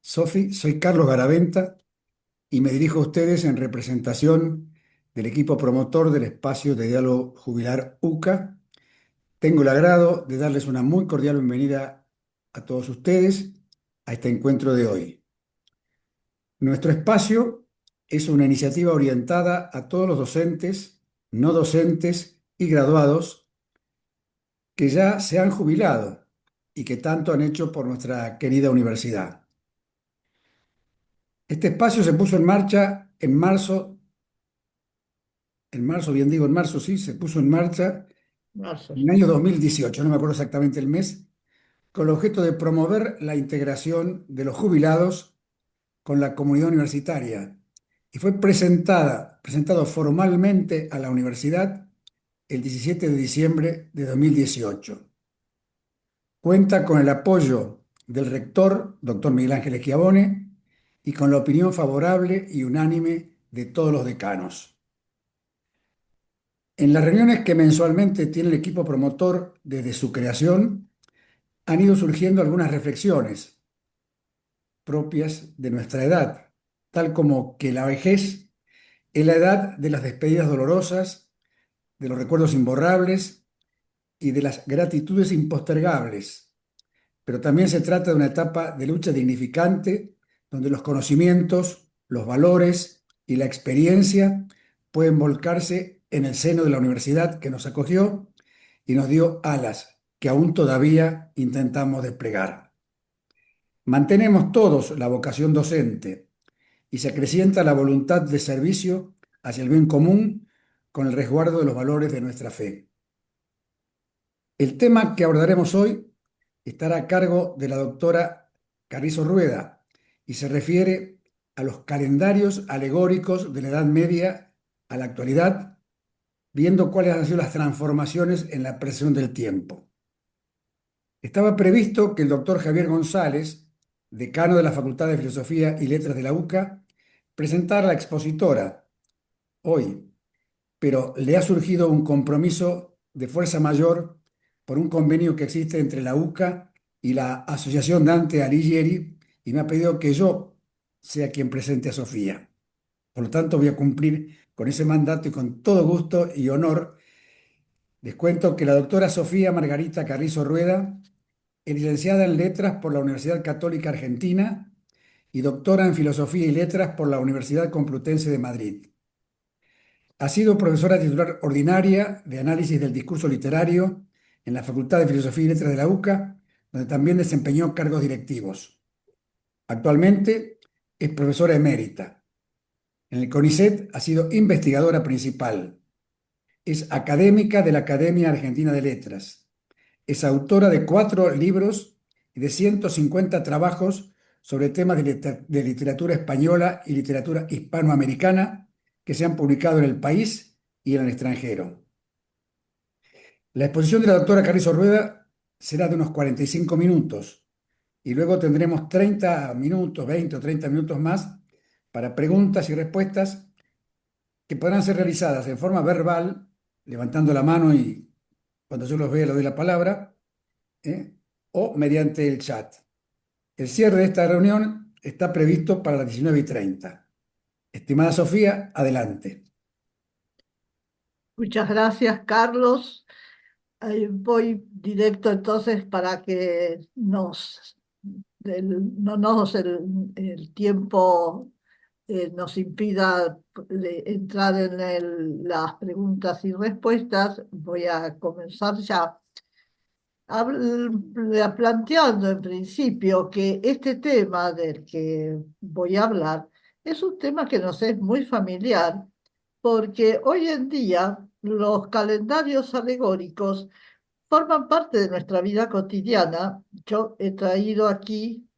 Sofi, soy Carlos Garaventa y me dirijo a ustedes en representación del equipo promotor del espacio de diálogo jubilar UCA. Tengo el agrado de darles una muy cordial bienvenida a todos ustedes a este encuentro de hoy. Nuestro espacio es una iniciativa orientada a todos los docentes, no docentes y graduados que ya se han jubilado y que tanto han hecho por nuestra querida universidad. Este espacio se puso en marcha bien digo, en marzo sí, se puso en marcha Marzo. en el año 2018, no me acuerdo exactamente el mes, con el objeto de promover la integración de los jubilados con la comunidad universitaria. Y fue presentado formalmente a la universidad el 17 de diciembre de 2018. Cuenta con el apoyo del rector, doctor Miguel Ángel Schiavone, y con la opinión favorable y unánime de todos los decanos. En las reuniones que mensualmente tiene el equipo promotor desde su creación, han ido surgiendo algunas reflexiones propias de nuestra edad, tal como que la vejez es la edad de las despedidas dolorosas, de los recuerdos imborrables y de las gratitudes impostergables, pero también se trata de una etapa de lucha dignificante donde los conocimientos, los valores y la experiencia pueden volcarse en el seno de la universidad que nos acogió y nos dio alas que aún todavía intentamos desplegar. Mantenemos todos la vocación docente y se acrecienta la voluntad de servicio hacia el bien común con el resguardo de los valores de nuestra fe. El tema que abordaremos hoy estará a cargo de la doctora Carrizo Rueda y se refiere a los calendarios alegóricos de la Edad Media a la actualidad, viendo cuáles han sido las transformaciones en la percepción del tiempo. Estaba previsto que el doctor Javier González, decano de la Facultad de Filosofía y Letras de la UCA, presentara la expositora hoy, pero le ha surgido un compromiso de fuerza mayor por un convenio que existe entre la UCA y la Asociación Dante Alighieri y me ha pedido que yo sea quien presente a Sofía. Por lo tanto, voy a cumplir con ese mandato y con todo gusto y honor les cuento que la doctora Sofía Margarita Carrizo Rueda es licenciada en Letras por la Universidad Católica Argentina y doctora en Filosofía y Letras por la Universidad Complutense de Madrid. Ha sido profesora titular ordinaria de Análisis del Discurso Literario en la Facultad de Filosofía y Letras de la UCA, donde también desempeñó cargos directivos. Actualmente es profesora emérita. En el CONICET ha sido investigadora principal. Es académica de la Academia Argentina de Letras. Es autora de 4 libros y de 150 trabajos sobre temas de literatura española y literatura hispanoamericana que se han publicado en el país y en el extranjero. La exposición de la doctora Carrizo Rueda será de unos 45 minutos y luego tendremos 30 minutos, 20 o 30 minutos más para preguntas y respuestas que podrán ser realizadas en forma verbal, levantando la mano y cuando yo los vea le doy la palabra, ¿eh? O mediante el chat. El cierre de esta reunión está previsto para las 19:30. Estimada Sofía, adelante. Muchas gracias, Carlos. Voy directo entonces para que no nos el tiempo nos impida entrar en las preguntas y respuestas. Voy a comenzar ya. Planteando en principio que este tema del que voy a hablar es un tema que nos es muy familiar, porque hoy en día los calendarios alegóricos forman parte de nuestra vida cotidiana. Yo he traído aquí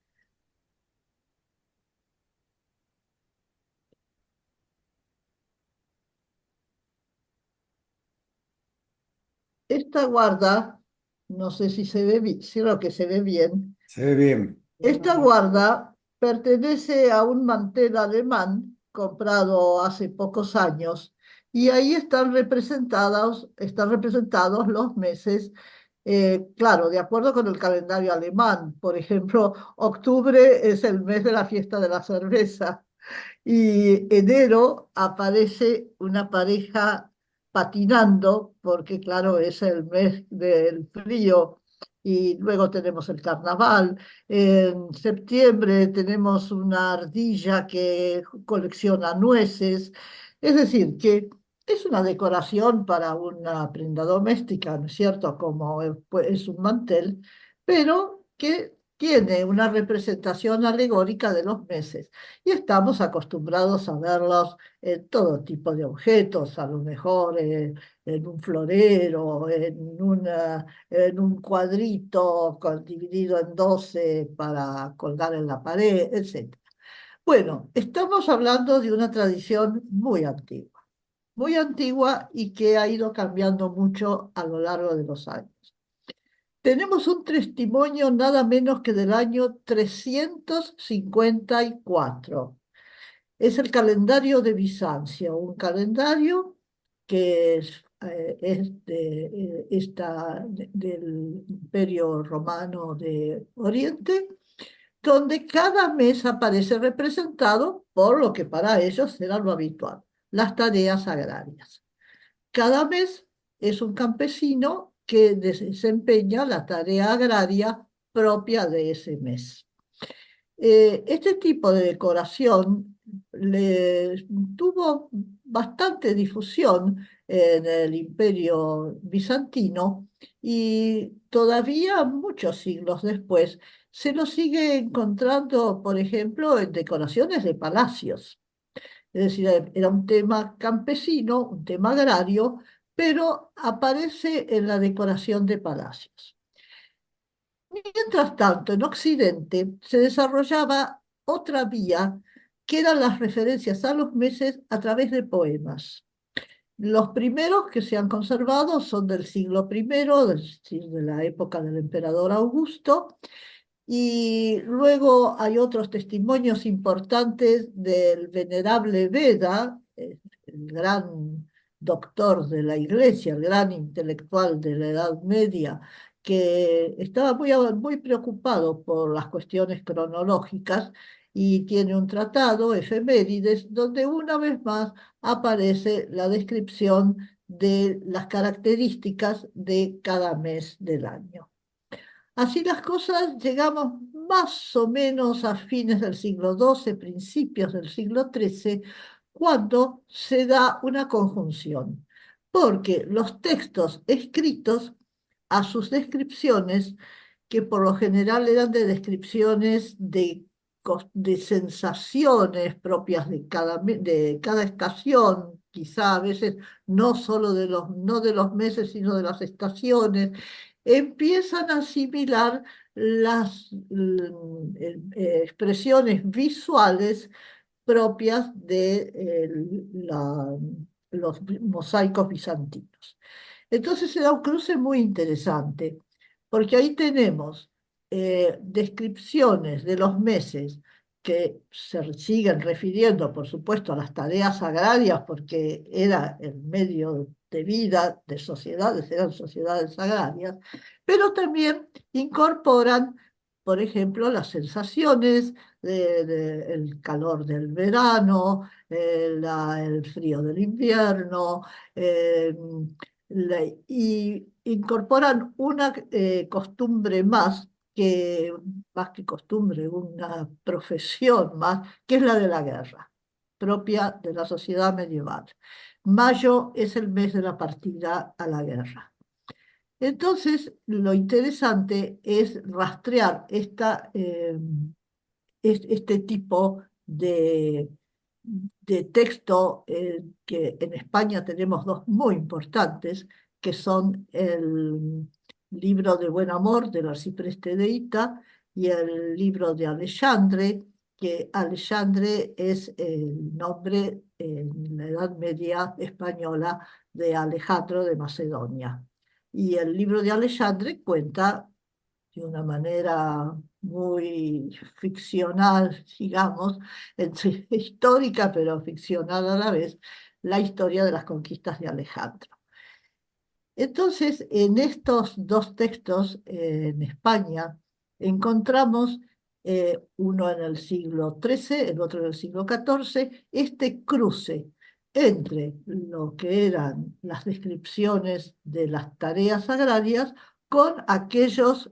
esta guarda, no sé si se ve bien, sí, lo que se ve bien. Se ve bien. Esta guarda pertenece a un mantel alemán comprado hace pocos años y ahí están representados los meses Claro, de acuerdo con el calendario alemán, por ejemplo, octubre es el mes de la fiesta de la cerveza. Y enero aparece una pareja patinando, porque claro, es el mes del frío. Y luego tenemos el carnaval. En septiembre tenemos una ardilla que colecciona nueces. Es decir, que es una decoración para una prenda doméstica, ¿no es cierto? Como pues, es un mantel, pero que tiene una representación alegórica de los meses y estamos acostumbrados a verlos en todo tipo de objetos, a lo mejor en un florero, en un cuadrito dividido en 12 para colgar en la pared, etc. Bueno, estamos hablando de una tradición muy antigua y que ha ido cambiando mucho a lo largo de los años. Tenemos un testimonio nada menos que del año 354. Es el calendario de Bizancio, un calendario que del Imperio Romano de Oriente, donde cada mes aparece representado por lo que para ellos era lo habitual, las tareas agrarias. Cada mes es un campesino que desempeña la tarea agraria propia de ese mes. Este tipo de decoración tuvo bastante difusión en el Imperio bizantino y todavía muchos siglos después se lo sigue encontrando, por ejemplo, en decoraciones de palacios. Es decir, era un tema campesino, un tema agrario, pero aparece en la decoración de palacios. Mientras tanto, en Occidente se desarrollaba otra vía, que eran las referencias a los meses a través de poemas. Los primeros que se han conservado son del siglo I, decir, de la época del emperador Augusto, y luego hay otros testimonios importantes del venerable Beda, el gran doctor de la Iglesia, el gran intelectual de la Edad Media, que estaba muy preocupado por las cuestiones cronológicas y tiene un tratado, Efemérides, donde una vez más aparece la descripción de las características de cada mes del año. Así las cosas, llegamos más o menos a fines del siglo XII, principios del siglo XIII, cuando se da una conjunción, porque los textos escritos a sus descripciones, que por lo general eran de descripciones de sensaciones propias de cada estación, quizá a veces no solo no de los meses, sino de las estaciones, empiezan a asimilar las expresiones visuales propias de los mosaicos bizantinos. Entonces se da un cruce muy interesante, porque ahí tenemos descripciones de los meses que se siguen refiriendo, por supuesto, a las tareas agrarias, porque era el medio de vida de sociedades, eran sociedades agrarias, pero también incorporan, por ejemplo, las sensaciones del calor del verano, el frío del invierno, eh, y incorporan una costumbre más que costumbre, una profesión más, que es la de la guerra, propia de la sociedad medieval. Mayo es el mes de la partida a la guerra. Entonces, lo interesante es rastrear este tipo de texto, que en España tenemos dos muy importantes, que son el libro de Buen Amor del arcipreste de Ita y el libro de Alexandre, que Alexandre es el nombre en la Edad Media española de Alejandro de Macedonia. Y el libro de Alexandre cuenta de una manera muy ficcional, digamos, histórica pero ficcional a la vez, la historia de las conquistas de Alejandro. Entonces, en estos dos textos en España encontramos uno en el siglo XIII, el otro en el siglo XIV, este cruce entre lo que eran las descripciones de las tareas agrarias con aquellos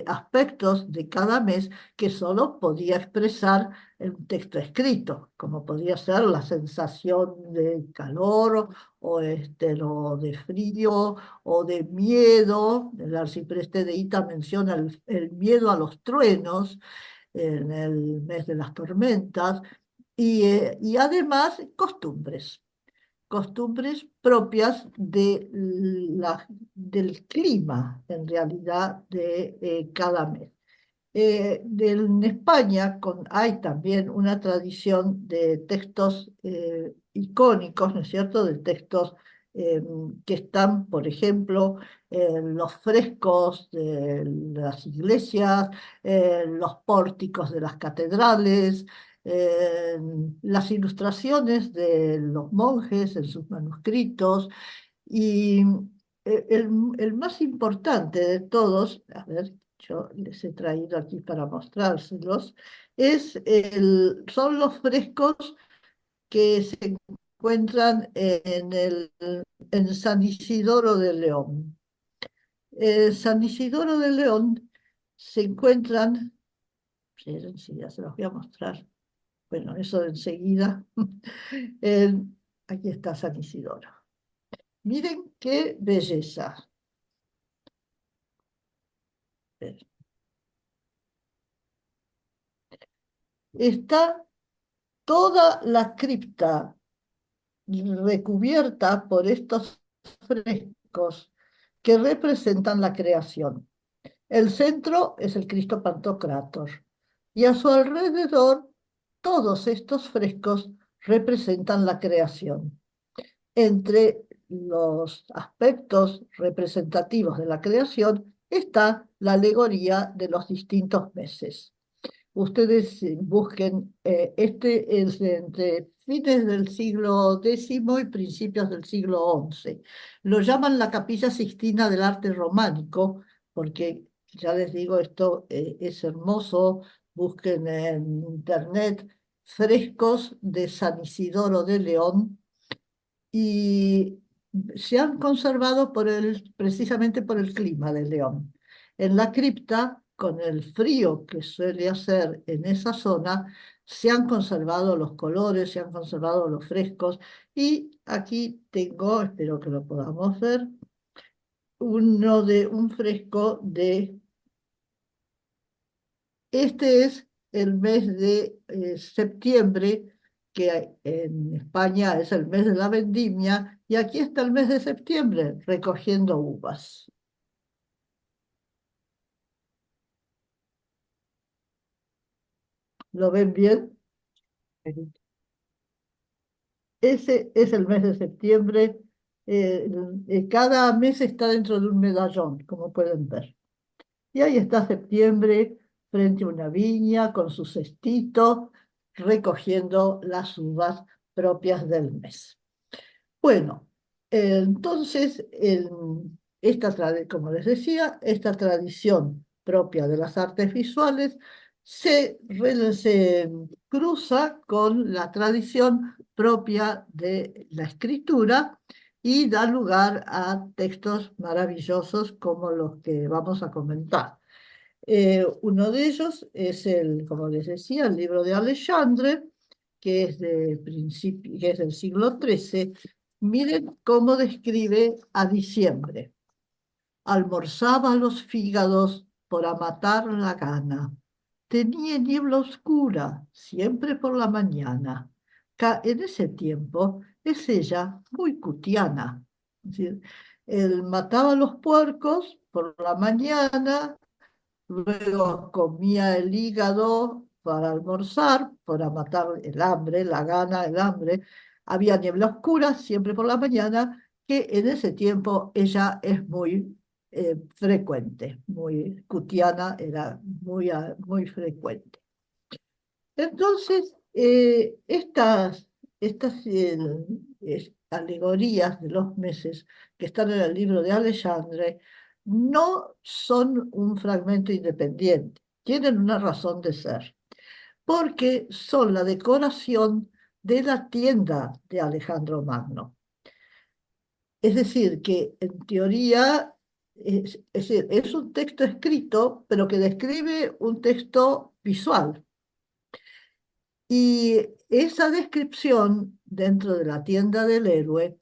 aspectos de cada mes que solo podía expresar en un texto escrito, como podía ser la sensación de calor o de frío o de miedo. El arcipreste de Ita menciona el miedo a los truenos en el mes de las tormentas y además costumbres propias del clima, en realidad, de cada mes. En España hay también una tradición de textos icónicos, ¿no es cierto? De textos eh, que están, por ejemplo, en los frescos de las iglesias, en los pórticos de las catedrales, en las ilustraciones de los monjes en sus manuscritos. Y el más importante de todos, a ver, yo les he traído aquí para mostrárselos, son los frescos que se encuentran en San Isidoro de León. San Isidoro de León se encuentran, enseguida se los voy a mostrar, bueno, eso de enseguida. Eh, Aquí está San Isidoro. Miren qué belleza. Está toda la cripta recubierta por estos frescos que representan la creación. El centro es el Cristo Pantocrátor y a su alrededor todos estos frescos representan la creación. Entre los aspectos representativos de la creación está la alegoría de los distintos meses. Ustedes busquen, este es entre fines del siglo X y principios del siglo XI. Lo llaman la Capilla Sixtina del arte románico, porque ya les digo, esto es hermoso. Busquen en internet frescos de San Isidoro de León y se han conservado precisamente por el clima de León. En la cripta, con el frío que suele hacer en esa zona, se han conservado los colores, se han conservado los frescos y aquí tengo, espero que lo podamos ver, un fresco de este es el mes de septiembre, que en España es el mes de la vendimia, y aquí está el mes de septiembre recogiendo uvas. ¿Lo ven bien? Ese es el mes de septiembre. Cada mes está dentro de un medallón, como pueden ver. Y ahí está septiembre frente a una viña con su cestito, recogiendo las uvas propias del mes. Bueno, entonces, como les decía, esta tradición propia de las artes visuales se cruza con la tradición propia de la escritura y da lugar a textos maravillosos como los que vamos a comentar. Uno de ellos es como les decía, el libro de Alexandre, que es del siglo XIII. Miren cómo describe a diciembre. Almorzaba los fígados por amatar la gana. Tenía niebla oscura, siempre por la mañana. En ese tiempo es ella muy cutiana. Es decir, él mataba los puercos por la mañana. Luego comía el hígado para almorzar, para matar el hambre, la gana, el hambre. Había niebla oscura siempre por la mañana, que en ese tiempo ella es muy frecuente, muy cutiana, era muy frecuente. Entonces, estas alegorías de los meses que están en el libro de Alexandre no son un fragmento independiente, tienen una razón de ser, porque son la decoración de la tienda de Alejandro Magno. Es decir, que en teoría es un texto escrito, pero que describe un texto visual. Y esa descripción dentro de la tienda del héroe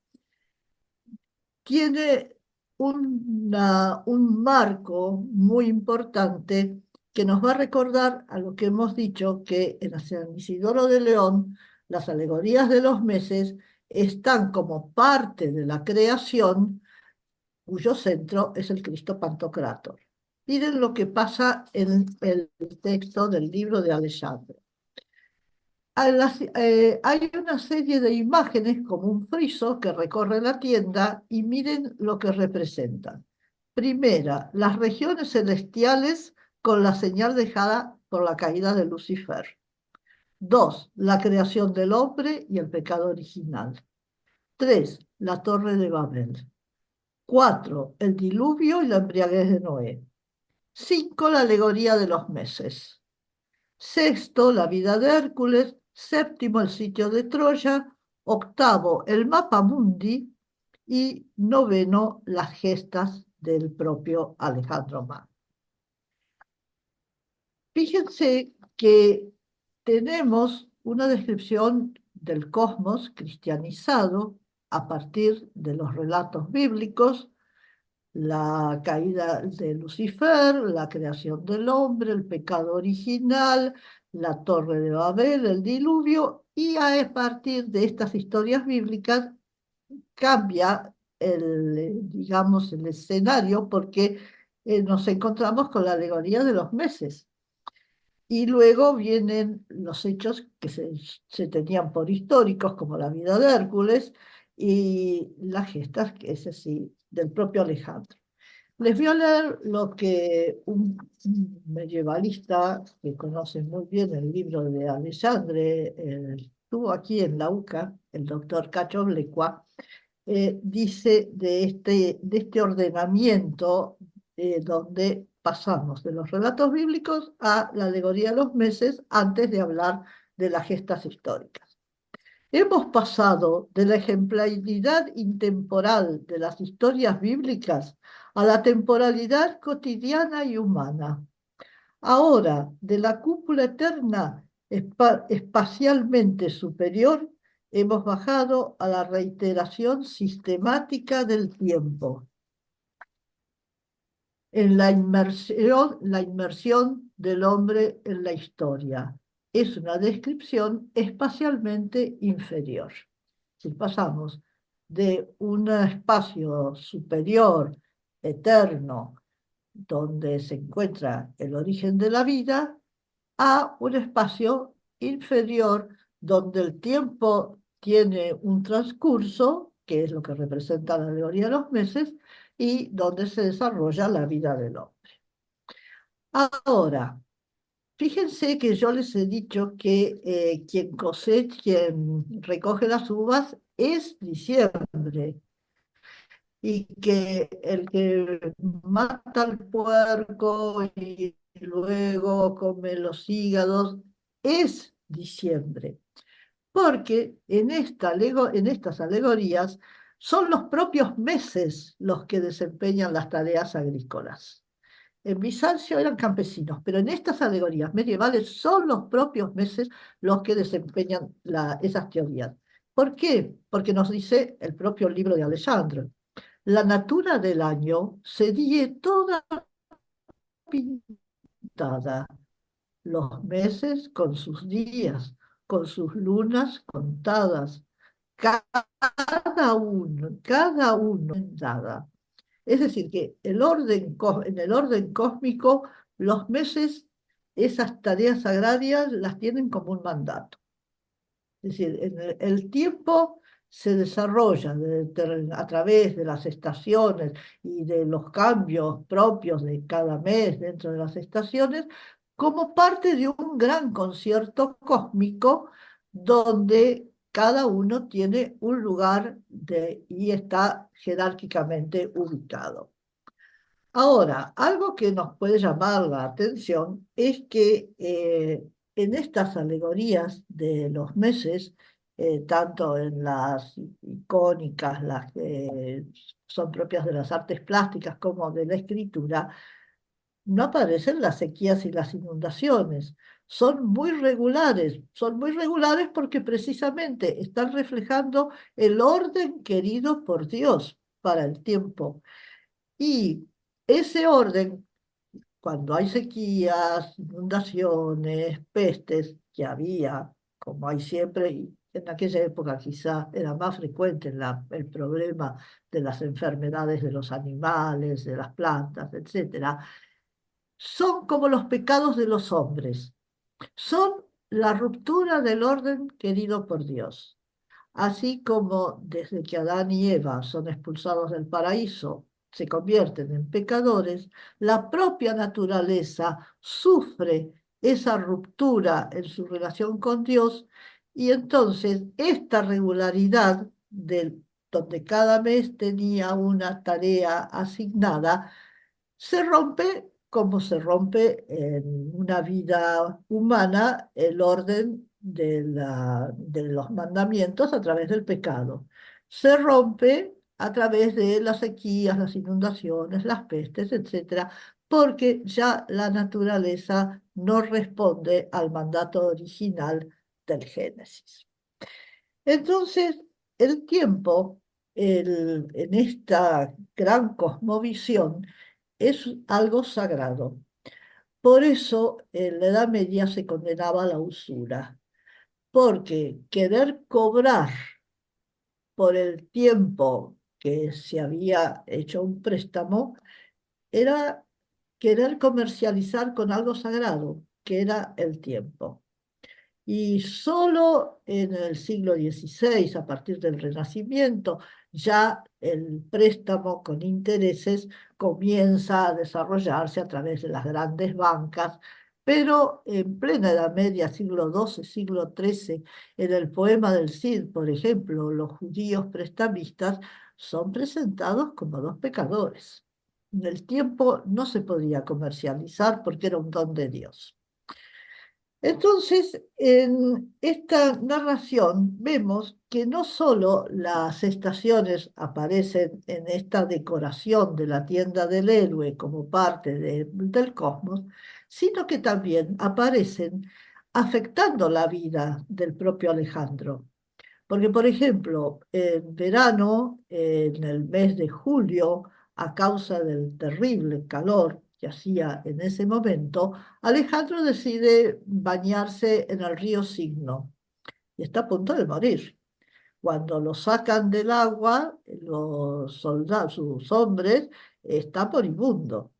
tiene un marco muy importante que nos va a recordar a lo que hemos dicho, que en San Isidoro de León las alegorías de los meses están como parte de la creación cuyo centro es el Cristo Pantocrátor. Miren lo que pasa en el texto del libro de Alejandro. Hay una serie de imágenes como un friso que recorre la tienda y miren lo que representan. Primera, las regiones celestiales con la señal dejada por la caída de Lucifer. Dos, la creación del hombre y el pecado original. Tres, la torre de Babel. Cuatro, el diluvio y la embriaguez de Noé. Cinco, la alegoría de los meses. Sexto, la vida de Hércules. Séptimo, el sitio de Troya. Octavo, el mapa mundi. Y noveno, las gestas del propio Alejandro Magno. Fíjense que tenemos una descripción del cosmos cristianizado a partir de los relatos bíblicos, la caída de Lucifer, la creación del hombre, el pecado original, la torre de Babel, el diluvio, y a partir de estas historias bíblicas cambia digamos, el escenario porque nos encontramos con la alegoría de los meses. Y luego vienen los hechos que se tenían por históricos, como la vida de Hércules y las gestas, que es así, del propio Alejandro. Les voy a leer lo que un medievalista que conoce muy bien el libro de Alexandre, estuvo aquí en la UCA, el doctor Cacho Blecua, dice de este ordenamiento donde pasamos de los relatos bíblicos a la alegoría de los meses antes de hablar de las gestas históricas. Hemos pasado de la ejemplaridad intemporal de las historias bíblicas a la temporalidad cotidiana y humana. Ahora, de la cúpula eterna espacialmente superior, hemos bajado a la reiteración sistemática del tiempo, en la inmersión del hombre en la historia. Es una descripción espacialmente inferior. Si pasamos de un espacio superior, eterno, donde se encuentra el origen de la vida, a un espacio inferior donde el tiempo tiene un transcurso, que es lo que representa la alegoría de los meses, y donde se desarrolla la vida del hombre. Ahora, fíjense que yo les he dicho que quien recoge las uvas es diciembre y que el que mata al puerco y luego come los hígados es diciembre, porque en estas alegorías son los propios meses los que desempeñan las tareas agrícolas. En Bizancio eran campesinos, pero en estas alegorías medievales son los propios meses los que desempeñan esas teorías. ¿Por qué? Porque nos dice el propio libro de Alejandro. La natura del año se die toda pintada, los meses con sus días, con sus lunas contadas, cada uno dada. Es decir, que en el orden cósmico, los meses, esas tareas agrarias las tienen como un mandato. Es decir, el tiempo se desarrolla a través de las estaciones y de los cambios propios de cada mes dentro de las estaciones, como parte de un gran concierto cósmico donde cada uno tiene un lugar y está jerárquicamente ubicado. Ahora, algo que nos puede llamar la atención es que en estas alegorías de los meses, tanto en las icónicas, las que son propias de las artes plásticas como de la escritura, no aparecen las sequías y las inundaciones. Son muy regulares porque precisamente están reflejando el orden querido por Dios para el tiempo. Y ese orden, cuando hay sequías, inundaciones, pestes, que había, como hay siempre, y en aquella época quizá era más frecuente el problema de las enfermedades de los animales, de las plantas, etcétera, son como los pecados de los hombres, son la ruptura del orden querido por Dios. Así como desde que Adán y Eva son expulsados del paraíso, se convierten en pecadores, la propia naturaleza sufre esa ruptura en su relación con Dios y entonces esta regularidad donde cada mes tenía una tarea asignada, se rompe como se rompe en una vida humana el orden de los mandamientos a través del pecado. Se rompe a través de las sequías, las inundaciones, las pestes, etcétera, porque ya la naturaleza no responde al mandato original del Génesis. Entonces, el tiempo en esta gran cosmovisión es algo sagrado. Por eso en la Edad Media se condenaba a la usura, porque querer cobrar por el tiempo que se había hecho un préstamo era querer comercializar con algo sagrado, que era el tiempo. Y solo en el siglo XVI, a partir del Renacimiento, ya el préstamo con intereses comienza a desarrollarse a través de las grandes bancas, pero en plena Edad Media, siglo XII, siglo XIII, en el poema del Cid, por ejemplo, los judíos prestamistas son presentados como dos pecadores. El tiempo no se podía comercializar porque era un don de Dios. Entonces, en esta narración vemos que no solo las estaciones aparecen en esta decoración de la tienda del héroe como parte del cosmos, sino que también aparecen afectando la vida del propio Alejandro. Porque, por ejemplo, en verano, en el mes de julio, a causa del terrible calor que hacía en ese momento, Alejandro decide bañarse en el río Signo y está a punto de morir. Cuando lo sacan del agua, los soldados, sus hombres, está moribundo.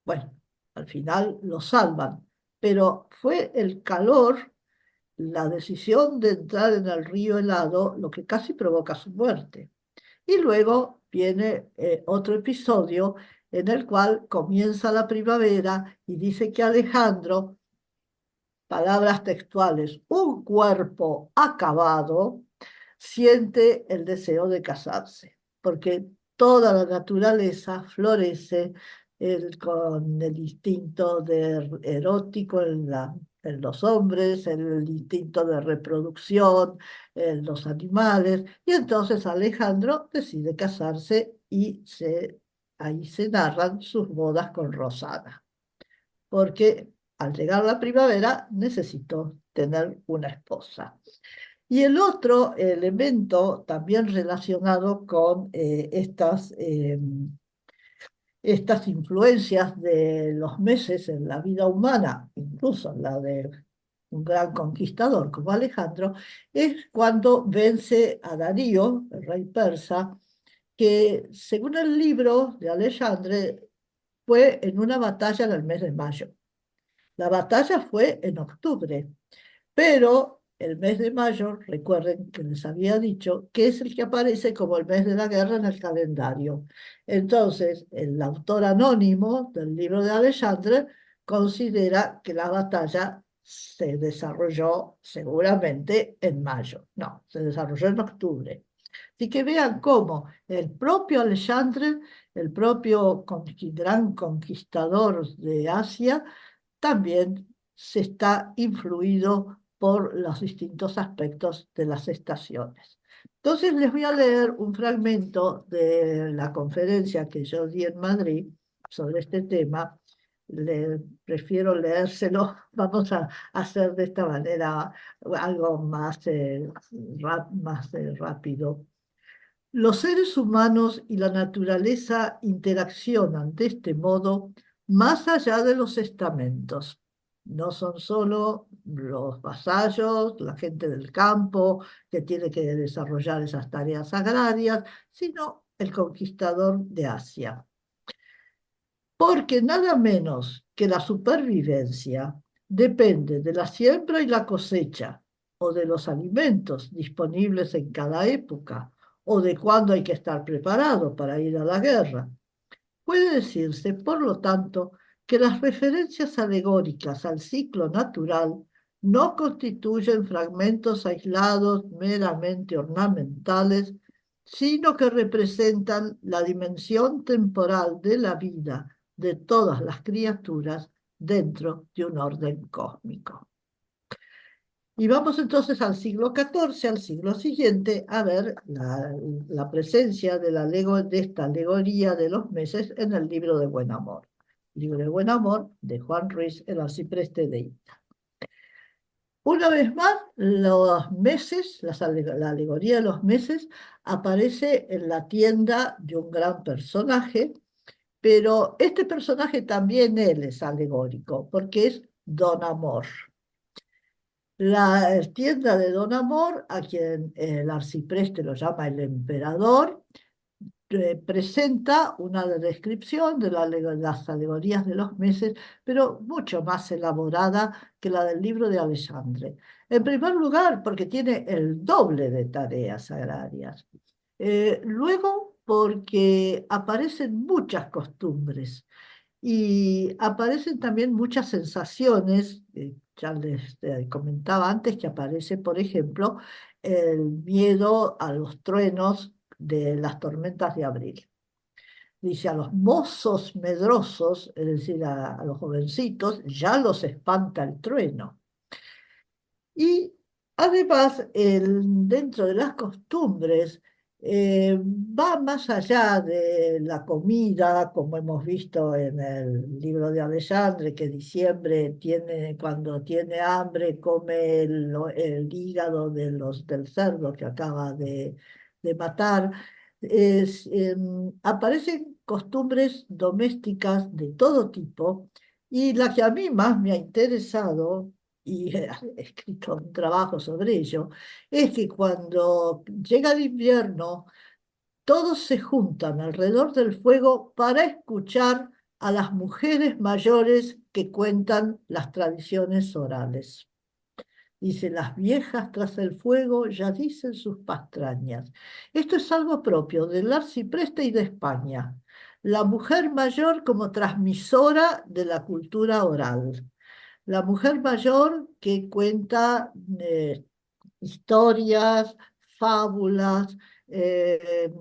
Bueno, al final lo salvan, pero fue el calor, la decisión de entrar en el río helado, lo que casi provoca su muerte. Y luego viene otro episodio en el cual comienza la primavera y dice que Alejandro, palabras textuales, un cuerpo acabado, siente el deseo de casarse, porque toda la naturaleza florece con el instinto erótico en los hombres, el instinto de reproducción en los animales, y entonces Alejandro decide casarse y ahí se narran sus bodas con Rosana, porque al llegar la primavera necesitó tener una esposa. Y el otro elemento también relacionado con estas influencias de los meses en la vida humana, incluso en la de un gran conquistador como Alejandro, es cuando vence a Darío, el rey persa, que según el libro de Alexandre fue en una batalla en el mes de mayo. La batalla fue en octubre, pero el mes de mayo, recuerden que les había dicho, que es el que aparece como el mes de la guerra en el calendario. Entonces, el autor anónimo del libro de Alexandre considera que la batalla se desarrolló seguramente en mayo, no, se desarrolló en octubre. Así que vean cómo el propio Alexandre, el propio gran conquistador de Asia, también se está influido por los distintos aspectos de las estaciones. Entonces les voy a leer un fragmento de la conferencia que yo di en Madrid sobre este tema. Prefiero leérselo, vamos a hacer de esta manera algo más, rápido. Los seres humanos y la naturaleza interaccionan de este modo más allá de los estamentos. No son solo los vasallos, la gente del campo que tiene que desarrollar esas tareas agrarias, sino el conquistador de Asia. Porque nada menos que la supervivencia depende de la siembra y la cosecha, o de los alimentos disponibles en cada época, o de cuándo hay que estar preparado para ir a la guerra. Puede decirse, por lo tanto, que las referencias alegóricas al ciclo natural no constituyen fragmentos aislados meramente ornamentales, sino que representan la dimensión temporal de la vida de todas las criaturas dentro de un orden cósmico. Y vamos entonces al siglo XIV, al siglo siguiente, a ver la presencia de esta alegoría de los meses en el libro de Buen Amor. Libro de Buen Amor de Juan Ruiz, el arcipreste de Ita. Una vez más, los meses, la alegoría de los meses, aparece en la tienda de un gran personaje, pero este personaje también él es alegórico, porque es Don Amor. La tienda de Don Amor, a quien el arcipreste lo llama el emperador, presenta una descripción de las alegorías de los meses, pero mucho más elaborada que la del libro de Alexandre. En primer lugar, porque tiene el doble de tareas agrarias. Luego, porque aparecen muchas costumbres y aparecen también muchas sensaciones. Ya les comentaba antes que aparece, por ejemplo, el miedo a los truenos de las tormentas de abril. Dice, a los mozos medrosos, es decir, a los jovencitos, ya los espanta el trueno. Y además, dentro de las costumbres, va más allá de la comida, como hemos visto en el libro de Alexandre, que diciembre tiene, cuando tiene hambre, come el hígado del cerdo que acaba de matar. Aparecen costumbres domésticas de todo tipo, y la que a mí más me ha interesado, y he escrito un trabajo sobre ello, es que cuando llega el invierno, todos se juntan alrededor del fuego para escuchar a las mujeres mayores que cuentan las tradiciones orales. Dice, las viejas tras el fuego ya dicen sus pastrañas. Esto es algo propio del arcipreste y de España. La mujer mayor como transmisora de la cultura oral. La mujer mayor que cuenta historias, fábulas, eh,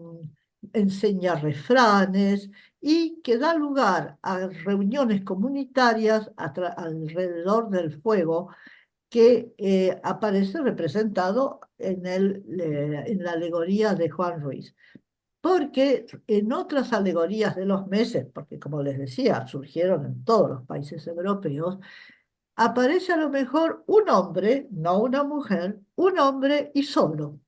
enseña refranes y que da lugar a reuniones comunitarias alrededor del fuego que aparece representado en la alegoría de Juan Ruiz. Porque en otras alegorías de los meses, porque como les decía, surgieron en todos los países europeos, aparece a lo mejor un hombre, no una mujer, un hombre y solo.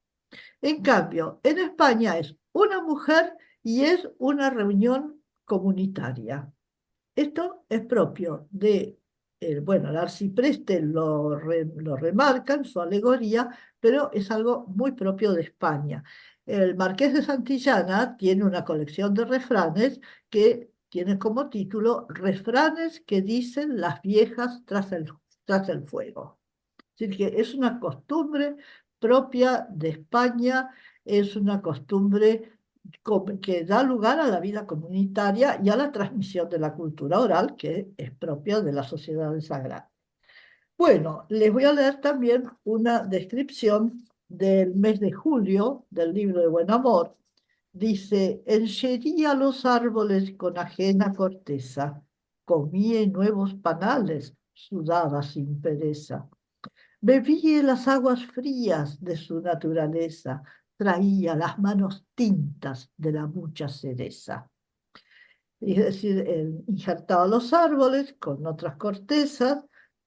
En cambio, en España es una mujer y es una reunión comunitaria. Esto es propio de, bueno, el arcipreste lo remarca en su alegoría, pero es algo muy propio de España. El Marqués de Santillana tiene una colección de refranes que tiene como título Refranes que dicen las viejas tras el fuego. Es decir, que es una costumbre propia de España, es una costumbre que da lugar a la vida comunitaria y a la transmisión de la cultura oral, que es propia de las sociedades sagradas. Bueno, les voy a leer también una descripción del mes de julio del libro de Buen Amor. Dice, enchería los árboles con ajena corteza, comía nuevos panales, sudaba sin pereza. Bebía las aguas frías de su naturaleza, traía las manos tintas de la mucha cereza. Es decir, él injertaba los árboles con otras cortezas,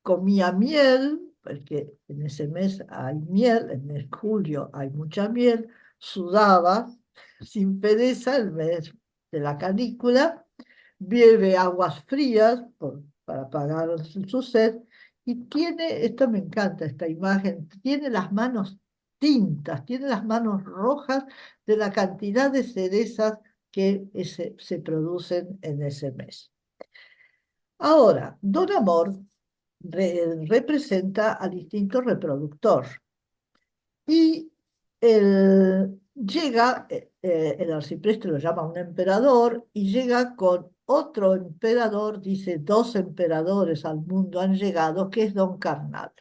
comía miel, porque en ese mes hay miel, en el julio hay mucha miel, sudaba sin pereza el mes de la canícula, bebe aguas frías para apagar su sed, y tiene, esto me encanta, esta imagen, tiene las manos tintas, tiene las manos rojas de la cantidad de cerezas que se producen en ese mes. Ahora, Don Amor representa al instinto reproductor y llega, el arcipreste lo llama un emperador y llega con otro emperador, dice, dos emperadores al mundo han llegado, que es Don Carnal.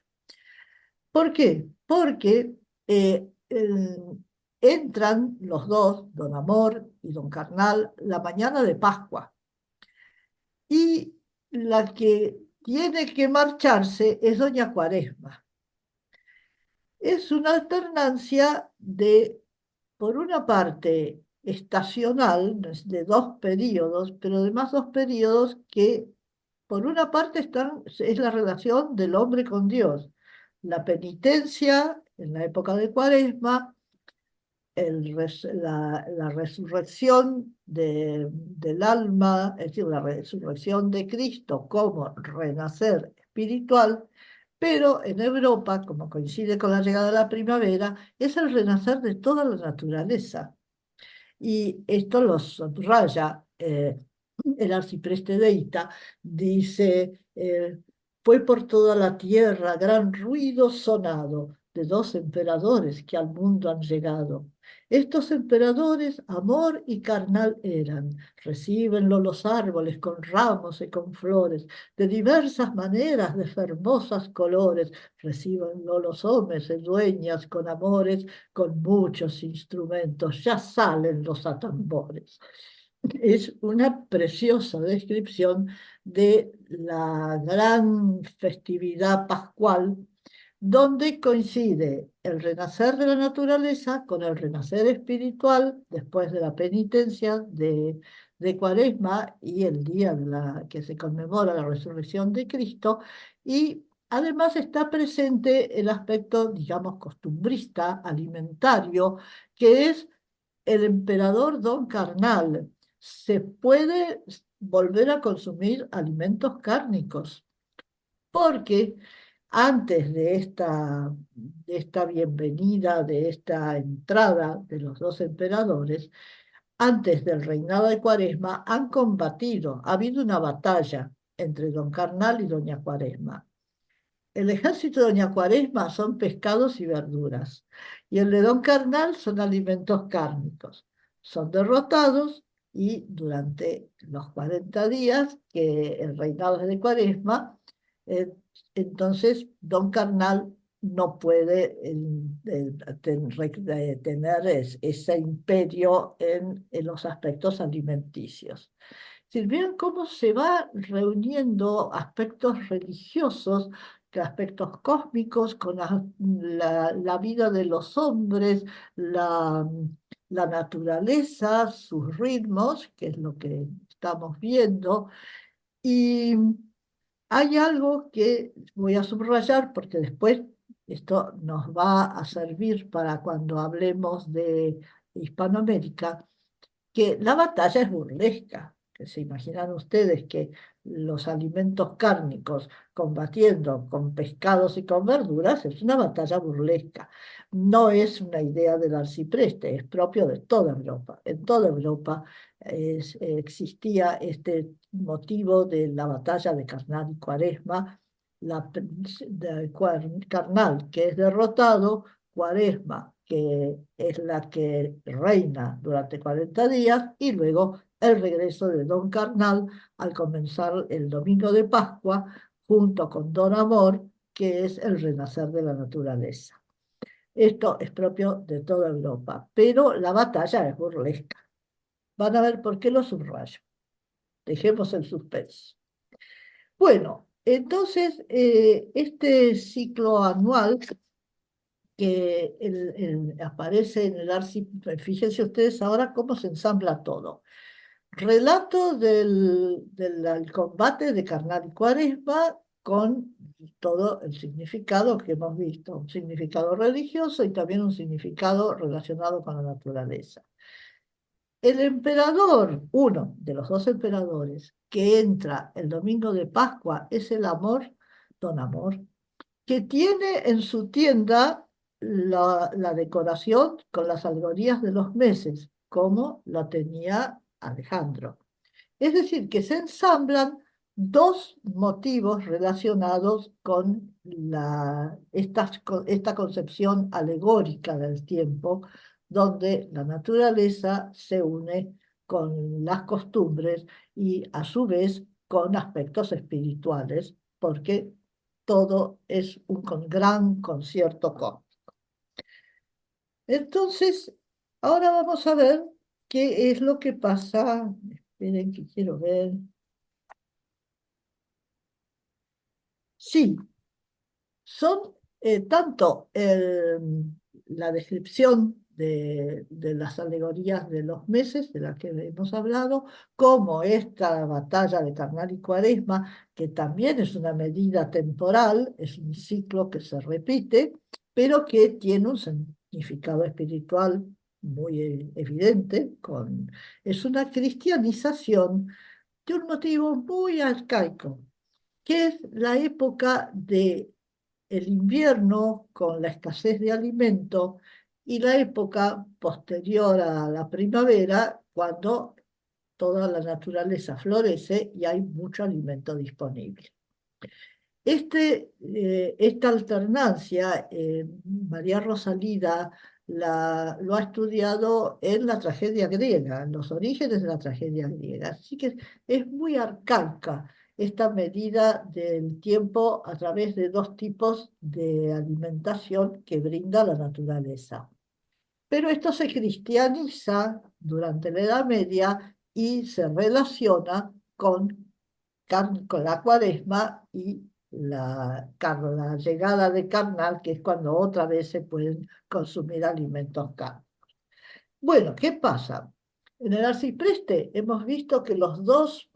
¿Por qué? Porque entran los dos, Don Amor y Don Carnal, la mañana de Pascua. Y la que tiene que marcharse es Doña Cuaresma. Es una alternancia de, por una parte, estacional, de dos periodos, pero además dos periodos que, por una parte, es la relación del hombre con Dios. La penitencia en la época de Cuaresma, la resurrección del alma, es decir, la resurrección de Cristo como renacer espiritual, pero en Europa, como coincide con la llegada de la primavera, es el renacer de toda la naturaleza. Y esto lo subraya el arcipreste Deita, dice, fue por toda la tierra gran ruido sonado de dos emperadores que al mundo han llegado. Estos emperadores amor y carnal eran, recíbenlo los árboles con ramos y con flores, de diversas maneras, de hermosas colores, recíbenlo los hombres en dueñas con amores, con muchos instrumentos, ya salen los atambores. Es una preciosa descripción de la gran festividad pascual, donde coincide el renacer de la naturaleza con el renacer espiritual después de la penitencia de Cuaresma y el día que se conmemora la resurrección de Cristo, y además está presente el aspecto, digamos, costumbrista, alimentario, que es el emperador Don Carnal. Se puede volver a consumir alimentos cárnicos, porque antes de esta bienvenida, de esta entrada de los dos emperadores, antes del reinado de Cuaresma, han combatido, ha habido una batalla entre Don Carnal y Doña Cuaresma. El ejército de Doña Cuaresma son pescados y verduras, y el de Don Carnal son alimentos cárnicos. Son derrotados y durante los 40 días que el reinado es de Cuaresma, eh, entonces Don Carnal no puede tener ese imperio en los aspectos alimenticios. Si ven cómo se va reuniendo aspectos religiosos, que aspectos cósmicos con la vida de los hombres, la naturaleza, sus ritmos, que es lo que estamos viendo. Y hay algo que voy a subrayar porque después esto nos va a servir para cuando hablemos de Hispanoamérica, que la batalla es burlesca, que se imaginan ustedes que los alimentos cárnicos combatiendo con pescados y con verduras es una batalla burlesca. No es una idea del arcipreste, es propio de toda Europa. En toda Europa existía este motivo de la batalla de Carnal y Cuaresma, Carnal que es derrotado, Cuaresma, que es la que reina durante 40 días, y luego el regreso de Don Carnal al comenzar el domingo de Pascua, junto con Don Amor, que es el renacer de la naturaleza. Esto es propio de toda Europa, pero la batalla es burlesca. Van a ver por qué lo subrayo. Dejemos el suspenso. Bueno, entonces, este ciclo anual que aparece en el Arci, fíjense ustedes ahora cómo se ensambla todo. Relato del combate de Carnal y Cuaresma con todo el significado que hemos visto, un significado religioso y también un significado relacionado con la naturaleza. El emperador, uno de los dos emperadores que entra el domingo de Pascua es el Amor, Don Amor, que tiene en su tienda la decoración con las alegorías de los meses, como la tenía Alejandro. Es decir, que se ensamblan dos motivos relacionados con esta concepción alegórica del tiempo, donde la naturaleza se une con las costumbres y a su vez con aspectos espirituales, porque todo es un gran concierto cósmico. Entonces, ahora vamos a ver qué es lo que pasa. Esperen que quiero ver. Sí, son tanto la descripción de las alegorías de los meses de las que hemos hablado, como esta batalla de Carnal y Cuaresma, que también es una medida temporal, es un ciclo que se repite, pero que tiene un significado espiritual muy evidente, es una cristianización de un motivo muy arcaico, que es la época de el invierno con la escasez de alimento y la época posterior a la primavera, cuando toda la naturaleza florece y hay mucho alimento disponible. Esta alternancia, María Rosalida lo ha estudiado en la tragedia griega, en los orígenes de la tragedia griega. Así que es muy arcaica esta medida del tiempo a través de dos tipos de alimentación que brinda la naturaleza. Pero esto se cristianiza durante la Edad Media y se relaciona con la Cuaresma y la llegada de carnal, que es cuando otra vez se pueden consumir alimentos carnes. Bueno, ¿qué pasa? En el arcipreste hemos visto que las dos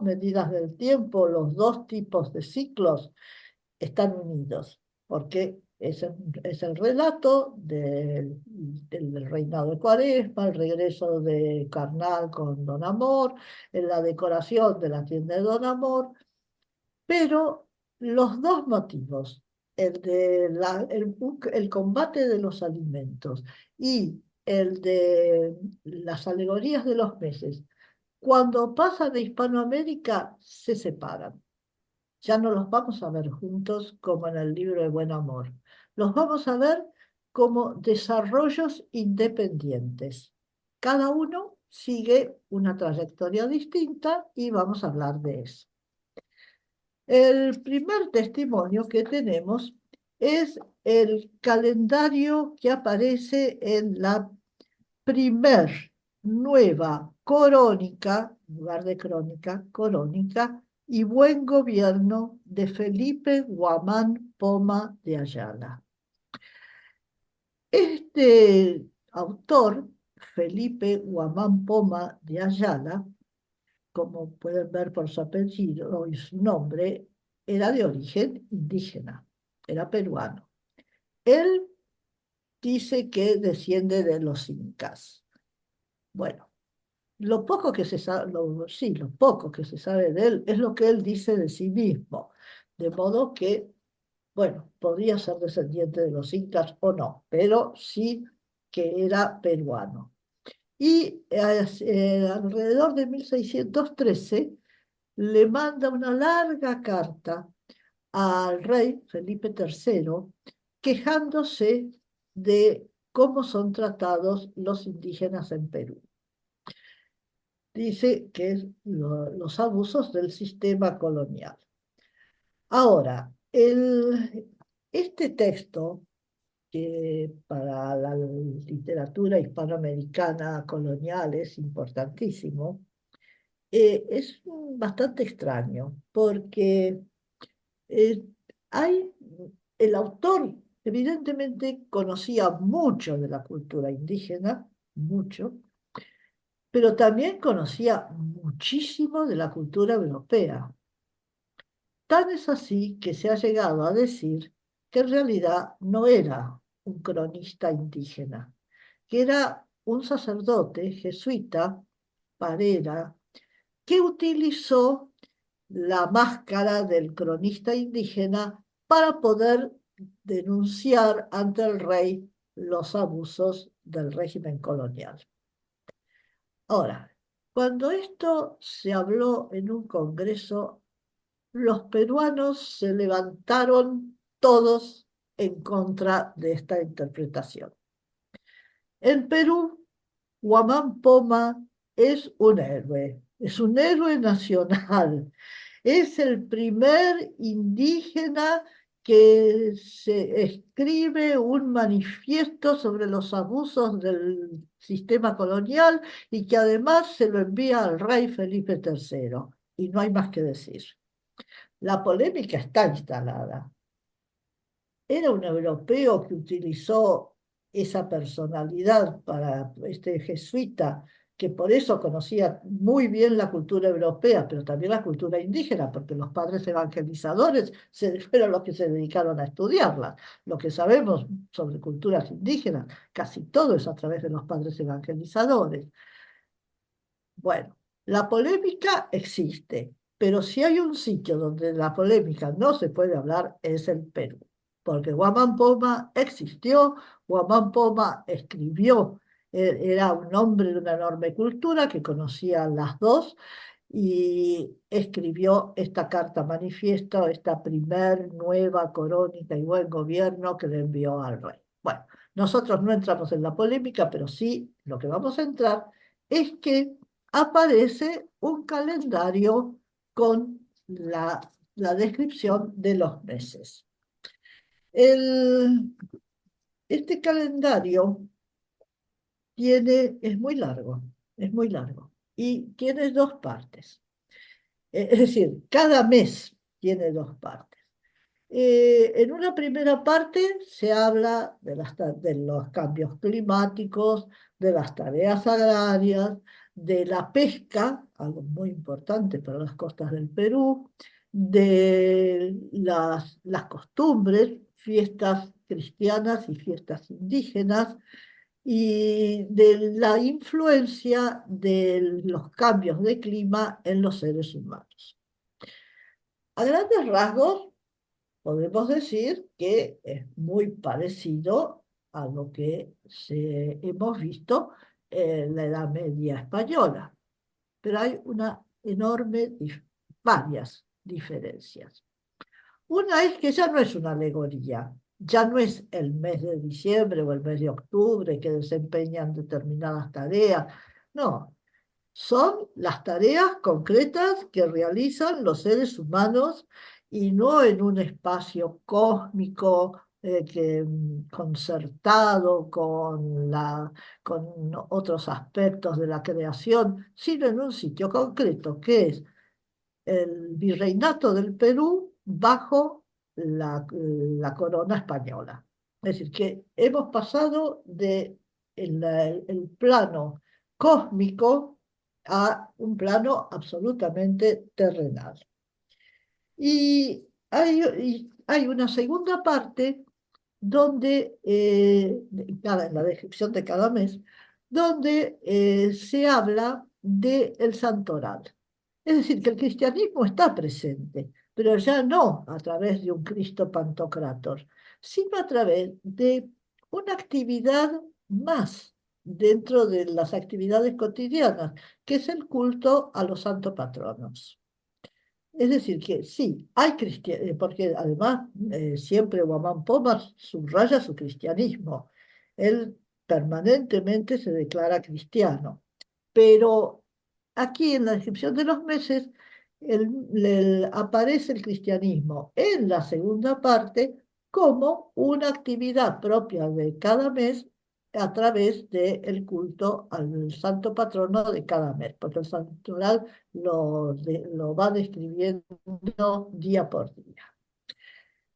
medidas del tiempo, los dos tipos de ciclos, están unidos, porque es el relato del reinado de Cuaresma, el regreso de Carnal con Don Amor, en la decoración de la tienda de Don Amor, pero los dos motivos, el combate de los alimentos y el de las alegorías de los meses, cuando pasan de Hispanoamérica se separan. Ya no los vamos a ver juntos como en el libro de Buen Amor. Los vamos a ver como desarrollos independientes. Cada uno sigue una trayectoria distinta y vamos a hablar de eso. El primer testimonio que tenemos es el calendario que aparece en la primer nueva corónica, en lugar de crónica, corónica, y buen gobierno de Felipe Guamán Poma de Ayala. Este autor, Felipe Guamán Poma de Ayala, como pueden ver por su apellido y su nombre, era de origen indígena, era peruano. Él dice que desciende de los incas. Bueno, lo poco que se sabe, sí, lo poco que se sabe de él es lo que él dice de sí mismo, de modo que, bueno, podría ser descendiente de los incas o no, pero sí que era peruano. Y alrededor de 1613 le manda una larga carta al rey Felipe III quejándose de cómo son tratados los indígenas en Perú. Dice que es los abusos del sistema colonial. Ahora, El, este texto, que para la literatura hispanoamericana colonial es importantísimo, es bastante extraño, porque eh, hay, el autor evidentemente conocía mucho de la cultura indígena, mucho, pero también conocía muchísimo de la cultura europea. Tan es así que se ha llegado a decir que en realidad no era un cronista indígena, que era un sacerdote jesuita, Parera, que utilizó la máscara del cronista indígena para poder denunciar ante el rey los abusos del régimen colonial. Ahora, cuando esto se habló en un congreso, los peruanos se levantaron todos en contra de esta interpretación. En Perú, Huamán Poma es un héroe nacional. Es el primer indígena que se escribe un manifiesto sobre los abusos del sistema colonial y que además se lo envía al rey Felipe III. Y no hay más que decir. La polémica está instalada. Era un europeo que utilizó esa personalidad para este jesuita, que por eso conocía muy bien la cultura europea, pero también la cultura indígena, porque los padres evangelizadores fueron los que se dedicaron a estudiarla. Lo que sabemos sobre culturas indígenas, casi todo es a través de los padres evangelizadores. Bueno, la polémica existe, pero si hay un sitio donde la polémica no se puede hablar es el Perú, porque Guamán Poma existió, Guamán Poma escribió, era un hombre de una enorme cultura que conocía las dos y escribió esta carta manifiesto, esta primer nueva crónica y buen gobierno que le envió al rey. Bueno, nosotros no entramos en la polémica, pero sí lo que vamos a entrar es que aparece un calendario con la descripción de los meses. El, este calendario es muy largo, es muy largo, y tiene dos partes. Es decir, cada mes tiene dos partes. En una primera parte se habla de los cambios climáticos, de las tareas agrarias, de la pesca, algo muy importante para las costas del Perú, de las costumbres, fiestas cristianas y fiestas indígenas, y de la influencia de los cambios de clima en los seres humanos. A grandes rasgos, podemos decir que es muy parecido a lo que hemos visto en la Edad Media española, pero hay varias diferencias. Una es que ya no es una alegoría, ya no es el mes de diciembre o el mes de octubre que desempeñan determinadas tareas, no, son las tareas concretas que realizan los seres humanos y no en un espacio cósmico concertado con otros aspectos de la creación, sino en un sitio concreto que es el virreinato del Perú bajo la corona española. Es decir, que hemos pasado de el plano cósmico a un plano absolutamente terrenal. Y hay una segunda parte donde, en la descripción de cada mes, donde se habla del santoral. Es decir, que el cristianismo está presente, pero ya no a través de un Cristo Pantocrátor, sino a través de una actividad más dentro de las actividades cotidianas, que es el culto a los santos patronos. Es decir, que sí, hay cristianismo, porque además siempre Guamán Pomas subraya su cristianismo. Él permanentemente se declara cristiano. Pero aquí en la descripción de los meses aparece el cristianismo en la segunda parte como una actividad propia de cada mes a través del culto al santo patrono de cada mes, porque el santoral lo va describiendo día por día.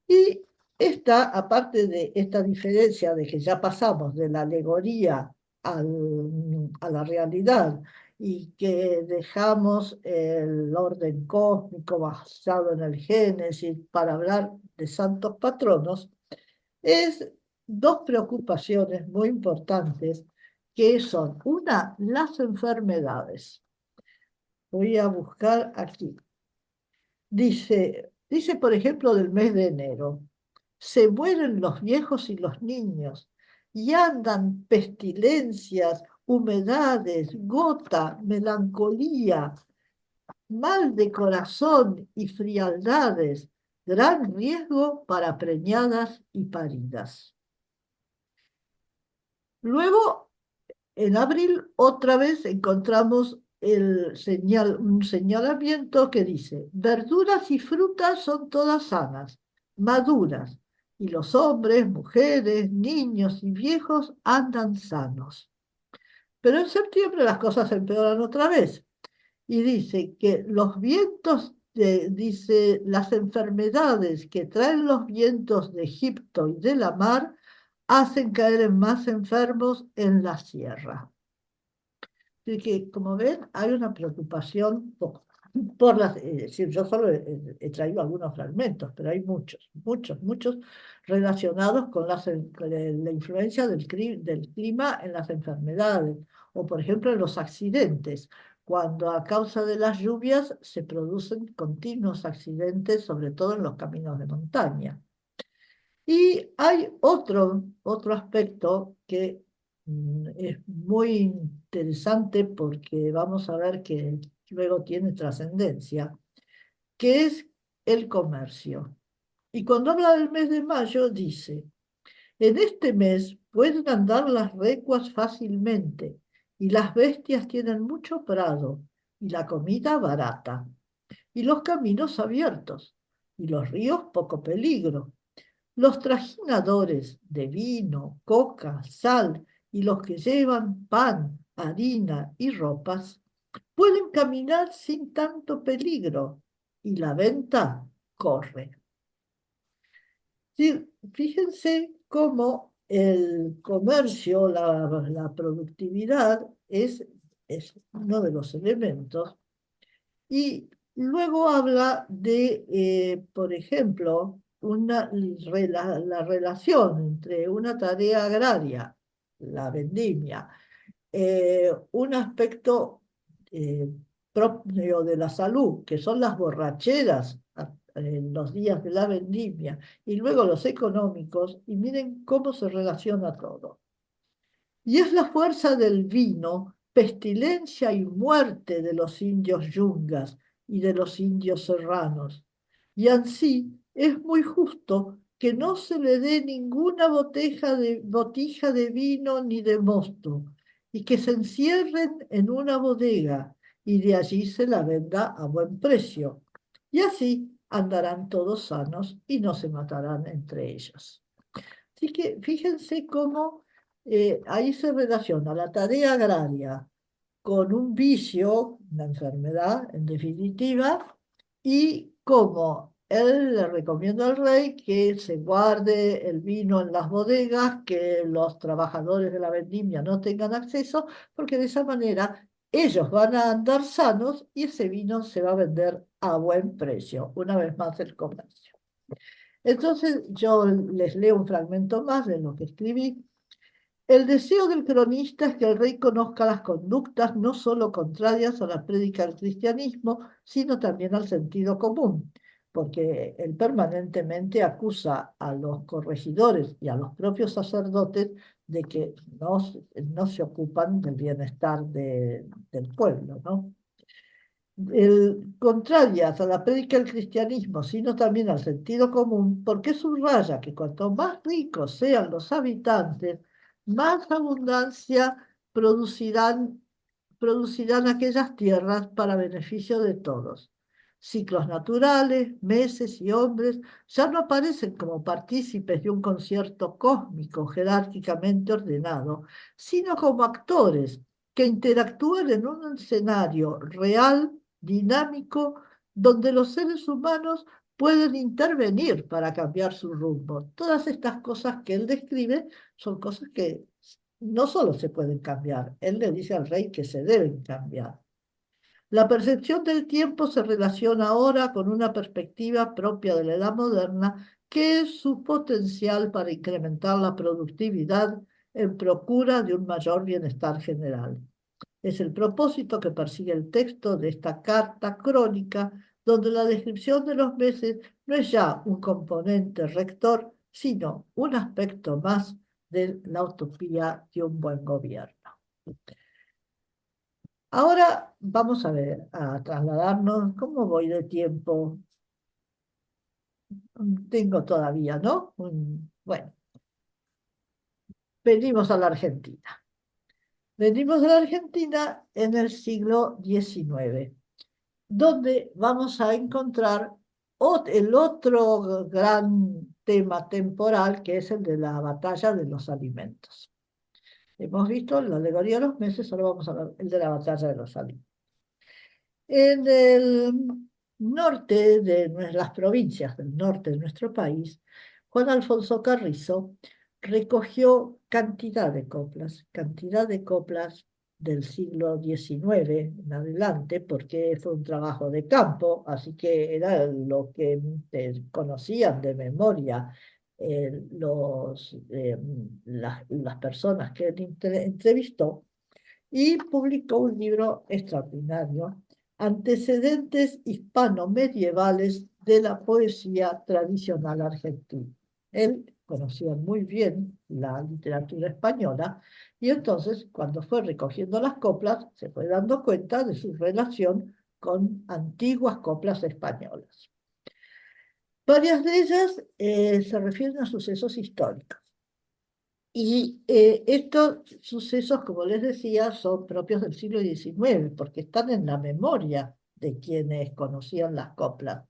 Y esta, aparte de esta diferencia de que ya pasamos de la alegoría a la realidad y que dejamos el orden cósmico basado en el Génesis para hablar de santos patronos, es dos preocupaciones muy importantes que son, una, las enfermedades. Voy a buscar aquí. Dice, por ejemplo, del mes de enero, se mueren los viejos y los niños, y andan pestilencias, humedades, gota, melancolía, mal de corazón y frialdades, gran riesgo para preñadas y paridas. Luego, en abril, otra vez encontramos un señalamiento que dice, verduras y frutas son todas sanas, maduras, y los hombres, mujeres, niños y viejos andan sanos. Pero en septiembre las cosas empeoran otra vez y dice que los vientos, dice, las enfermedades que traen los vientos de Egipto y de la mar hacen caer en más enfermos en la sierra. Así que, como ven, hay una preocupación por las... Es decir, yo solo he traído algunos fragmentos, pero hay muchos, muchos, muchos relacionados con la influencia del clima en las enfermedades, o por ejemplo en los accidentes, cuando a causa de las lluvias se producen continuos accidentes, sobre todo en los caminos de montaña. Y hay otro aspecto que es muy interesante porque vamos a ver que luego tiene trascendencia, que es el comercio. Y cuando habla del mes de mayo, dice, en este mes pueden andar las recuas fácilmente, y las bestias tienen mucho prado, y la comida barata, y los caminos abiertos, y los ríos poco peligro. Los trajinadores de vino, coca, sal y los que llevan pan, harina y ropas pueden caminar sin tanto peligro y la venta corre. Sí, fíjense cómo el comercio, la productividad es uno de los elementos y luego habla de, por ejemplo, la relación entre una tarea agraria, la vendimia, un aspecto eh, propio de la salud, que son las borracheras en los días de la vendimia, y luego los económicos, y miren cómo se relaciona todo. Y es la fuerza del vino, pestilencia y muerte de los indios yungas y de los indios serranos. Y así es muy justo que no se le dé ninguna botija de vino ni de mosto, y que se encierren en una bodega y de allí se la venda a buen precio. Y así andarán todos sanos y no se matarán entre ellos. Así que fíjense cómo ahí se relaciona la tarea agraria con un vicio, una enfermedad en definitiva, y cómo él le recomienda al rey que se guarde el vino en las bodegas, que los trabajadores de la vendimia no tengan acceso, porque de esa manera ellos van a andar sanos y ese vino se va a vender a buen precio. Una vez más el comercio. Entonces yo les leo un fragmento más de lo que escribí. El deseo del cronista es que el rey conozca las conductas no solo contrarias a la prédica del cristianismo, sino también al sentido común, porque él permanentemente acusa a los corregidores y a los propios sacerdotes de que no se ocupan del bienestar del pueblo, ¿no? Contrarias a la prédica del cristianismo, sino también al sentido común, porque subraya que cuanto más ricos sean los habitantes, más abundancia producirán aquellas tierras para beneficio de todos. Ciclos naturales, meses y hombres ya no aparecen como partícipes de un concierto cósmico jerárquicamente ordenado, sino como actores que interactúan en un escenario real, dinámico, donde los seres humanos pueden intervenir para cambiar su rumbo. Todas estas cosas que él describe son cosas que no solo se pueden cambiar, él le dice al rey que se deben cambiar. La percepción del tiempo se relaciona ahora con una perspectiva propia de la edad moderna, que es su potencial para incrementar la productividad en procura de un mayor bienestar general. Es el propósito que persigue el texto de esta carta crónica, donde la descripción de los meses no es ya un componente rector, sino un aspecto más de la utopía de un buen gobierno. Ahora vamos a ver, a trasladarnos, ¿cómo voy de tiempo? Tengo todavía, ¿no? Bueno, venimos a la Argentina. Venimos a la Argentina en el siglo XIX, donde vamos a encontrar el otro gran tema temporal, que es el de la batalla de los alimentos. Hemos visto la alegoría de los meses, ahora vamos a ver el de la batalla de los alimentos. En el norte de las provincias del norte de nuestro país, Juan Alfonso Carrizo recogió cantidad de coplas del siglo XIX en adelante, porque fue un trabajo de campo, así que era lo que conocían de memoria las personas que él entrevistó, y publicó un libro extraordinario, Antecedentes hispano-medievales de la poesía tradicional argentina. Él conocía muy bien la literatura española y entonces, cuando fue recogiendo las coplas, se fue dando cuenta de su relación con antiguas coplas españolas. Varias de ellas se refieren a sucesos históricos. Y estos sucesos, como les decía, son propios del siglo XIX, porque están en la memoria de quienes conocían las coplas.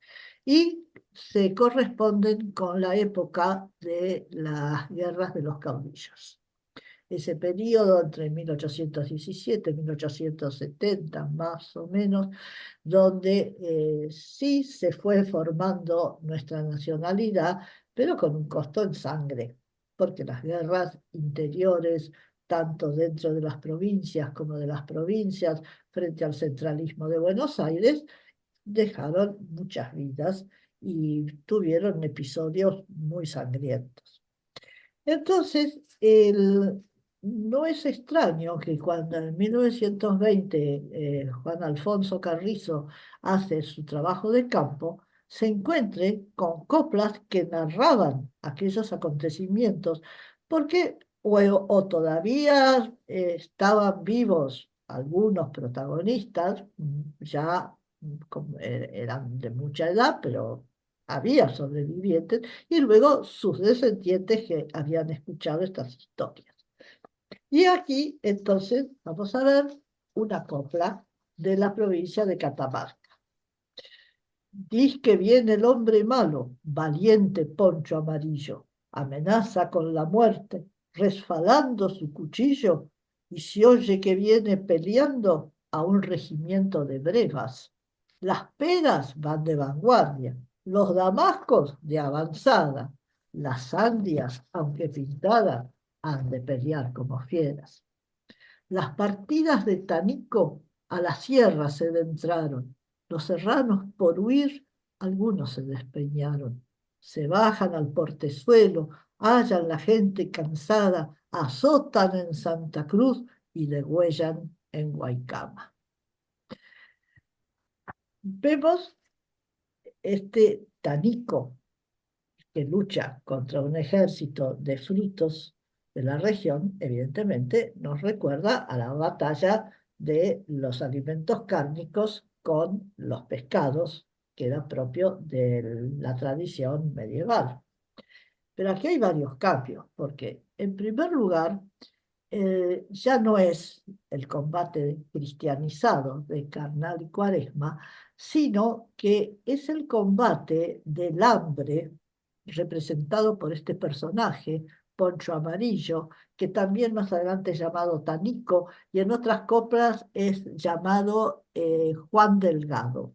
Y se corresponden con la época de las guerras de los caudillos. Ese periodo entre 1817 y 1870, más o menos, donde sí se fue formando nuestra nacionalidad, pero con un costo en sangre, porque las guerras interiores, tanto dentro de las provincias como de las provincias, frente al centralismo de Buenos Aires, dejaron muchas vidas y tuvieron episodios muy sangrientos. Entonces, no es extraño que cuando en 1920 Juan Alfonso Carrizo hace su trabajo de campo, se encuentre con coplas que narraban aquellos acontecimientos, porque o todavía estaban vivos algunos protagonistas, ya eran de mucha edad, pero había sobrevivientes, y luego sus descendientes que habían escuchado estas historias. Y aquí, entonces, vamos a ver una copla de la provincia de Catamarca. Diz que viene el hombre malo, valiente poncho amarillo, amenaza con la muerte, resfalando su cuchillo, y se oye que viene peleando a un regimiento de brevas. Las peras van de vanguardia, los damascos de avanzada, las sandias, aunque pintadas, han de pelear como fieras. Las partidas de Tanico a la sierra se adentraron. Los serranos, por huir, algunos se despeñaron. Se bajan al portezuelo, hallan la gente cansada, azotan en Santa Cruz y degüellan en Guaycama. Vemos este Tanico que lucha contra un ejército de frutos de la región, evidentemente nos recuerda a la batalla de los alimentos cárnicos con los pescados, que era propio de la tradición medieval. Pero aquí hay varios cambios, porque en primer lugar, ya no es el combate cristianizado de Carnal y Cuaresma, sino que es el combate del hambre representado por este personaje, Poncho Amarillo, que también más adelante es llamado Tanico y en otras coplas es llamado Juan Delgado,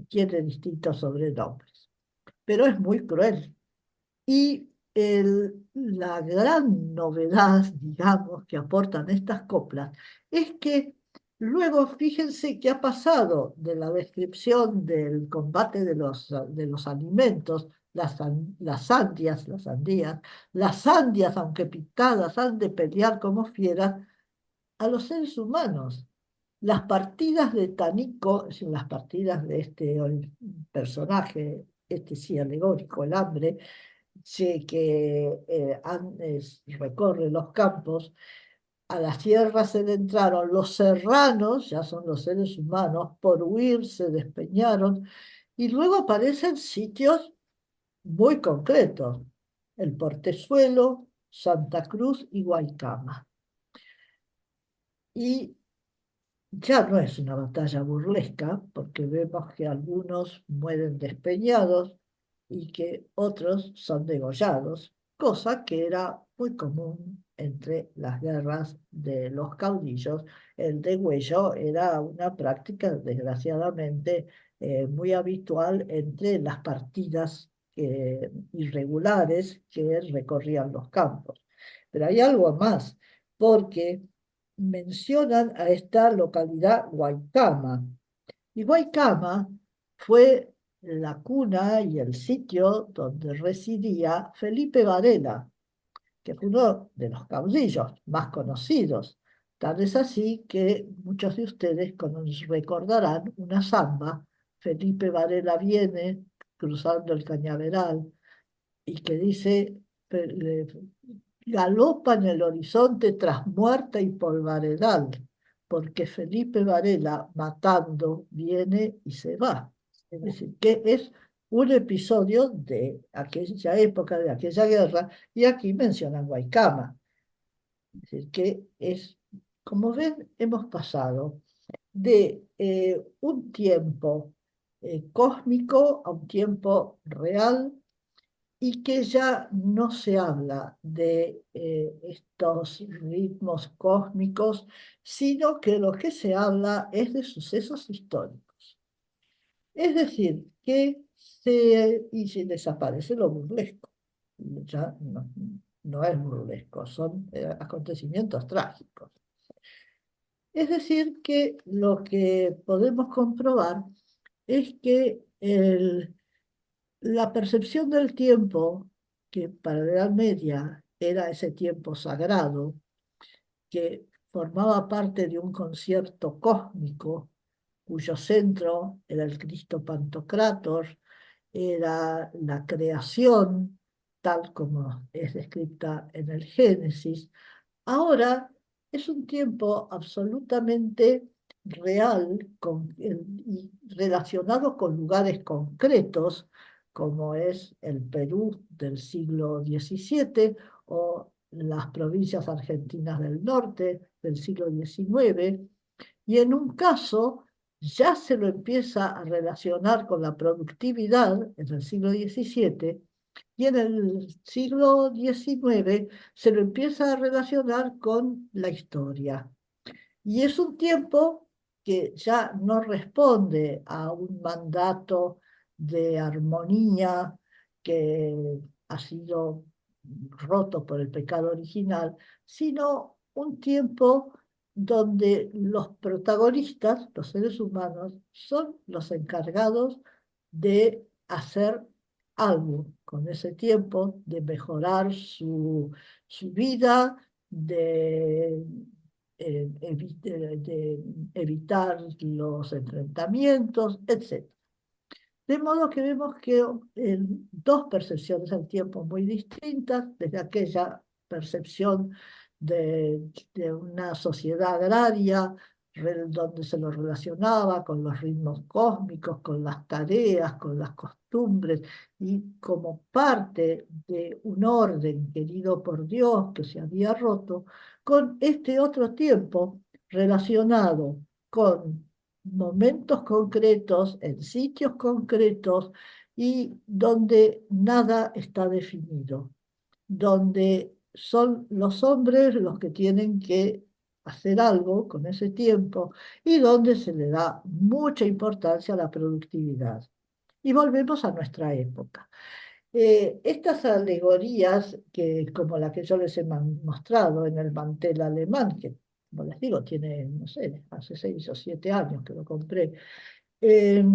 tiene distintos sobrenombres, pero es muy cruel. Y la gran novedad, digamos, que aportan estas coplas es que luego fíjense que ha pasado de la descripción del combate de los alimentos, las sandías, aunque picadas, han de pelear como fieras, a los seres humanos. Las partidas de Tanico, es decir, las partidas de este personaje, este sí alegórico, el hambre, sí, que recorre los campos, a la sierra se le entraron los serranos, ya son los seres humanos, por huir se despeñaron, y luego aparecen sitios muy concretos, el Portezuelo, Santa Cruz y Guaycama. Y ya no es una batalla burlesca, porque vemos que algunos mueren despeñados y que otros son degollados, cosa que era muy común entre las guerras de los caudillos. El degüello era una práctica, desgraciadamente, muy habitual entre las partidas irregulares que recorrían los campos. Pero hay algo más, porque mencionan a esta localidad Guaycama. Y Guaycama fue la cuna y el sitio donde residía Felipe Varela, que fue uno de los caudillos más conocidos. Tal es así que muchos de ustedes recordarán una samba, Felipe Varela viene cruzando el cañaveral, y que dice, galopa en el horizonte tras muerta y polvaredal, porque Felipe Varela matando viene y se va. Es decir, que es un episodio de aquella época, de aquella guerra, y aquí mencionan Guaycama. Es decir, que es, como ven, hemos pasado de un tiempo cósmico a un tiempo real y que ya no se habla de estos ritmos cósmicos, sino que lo que se habla es de sucesos históricos. Es decir, y se desaparece lo burlesco. Ya no es burlesco, son acontecimientos trágicos. Es decir, que lo que podemos comprobar es que la percepción del tiempo, que para la Edad Media era ese tiempo sagrado, que formaba parte de un concierto cósmico, cuyo centro era el Cristo Pantocrátor, era la creación, tal como es descrita en el Génesis. Ahora es un tiempo absolutamente real y relacionado con lugares concretos, como es el Perú del siglo XVII o las provincias argentinas del norte del siglo XIX, y en un caso ya se lo empieza a relacionar con la productividad en el siglo XVII, y en el siglo XIX se lo empieza a relacionar con la historia. Y es un tiempo que ya no responde a un mandato de armonía que ha sido roto por el pecado original, sino un tiempo donde los protagonistas, los seres humanos, son los encargados de hacer algo con ese tiempo, de mejorar su vida, de de evitar los enfrentamientos, etc. De modo que vemos que dos percepciones del tiempo muy distintas, desde aquella percepción de una sociedad agraria, donde se lo relacionaba con los ritmos cósmicos, con las tareas, con las costumbres, y como parte de un orden querido por Dios que se había roto, con este otro tiempo relacionado con momentos concretos, en sitios concretos, y donde nada está definido, donde son los hombres los que tienen que hacer algo con ese tiempo y donde se le da mucha importancia a la productividad. Y volvemos a nuestra época. Estas alegorías, como la que yo les he mostrado en el mantel alemán, que, como les digo, tiene, no sé, hace 6 o 7 años que lo compré, eh,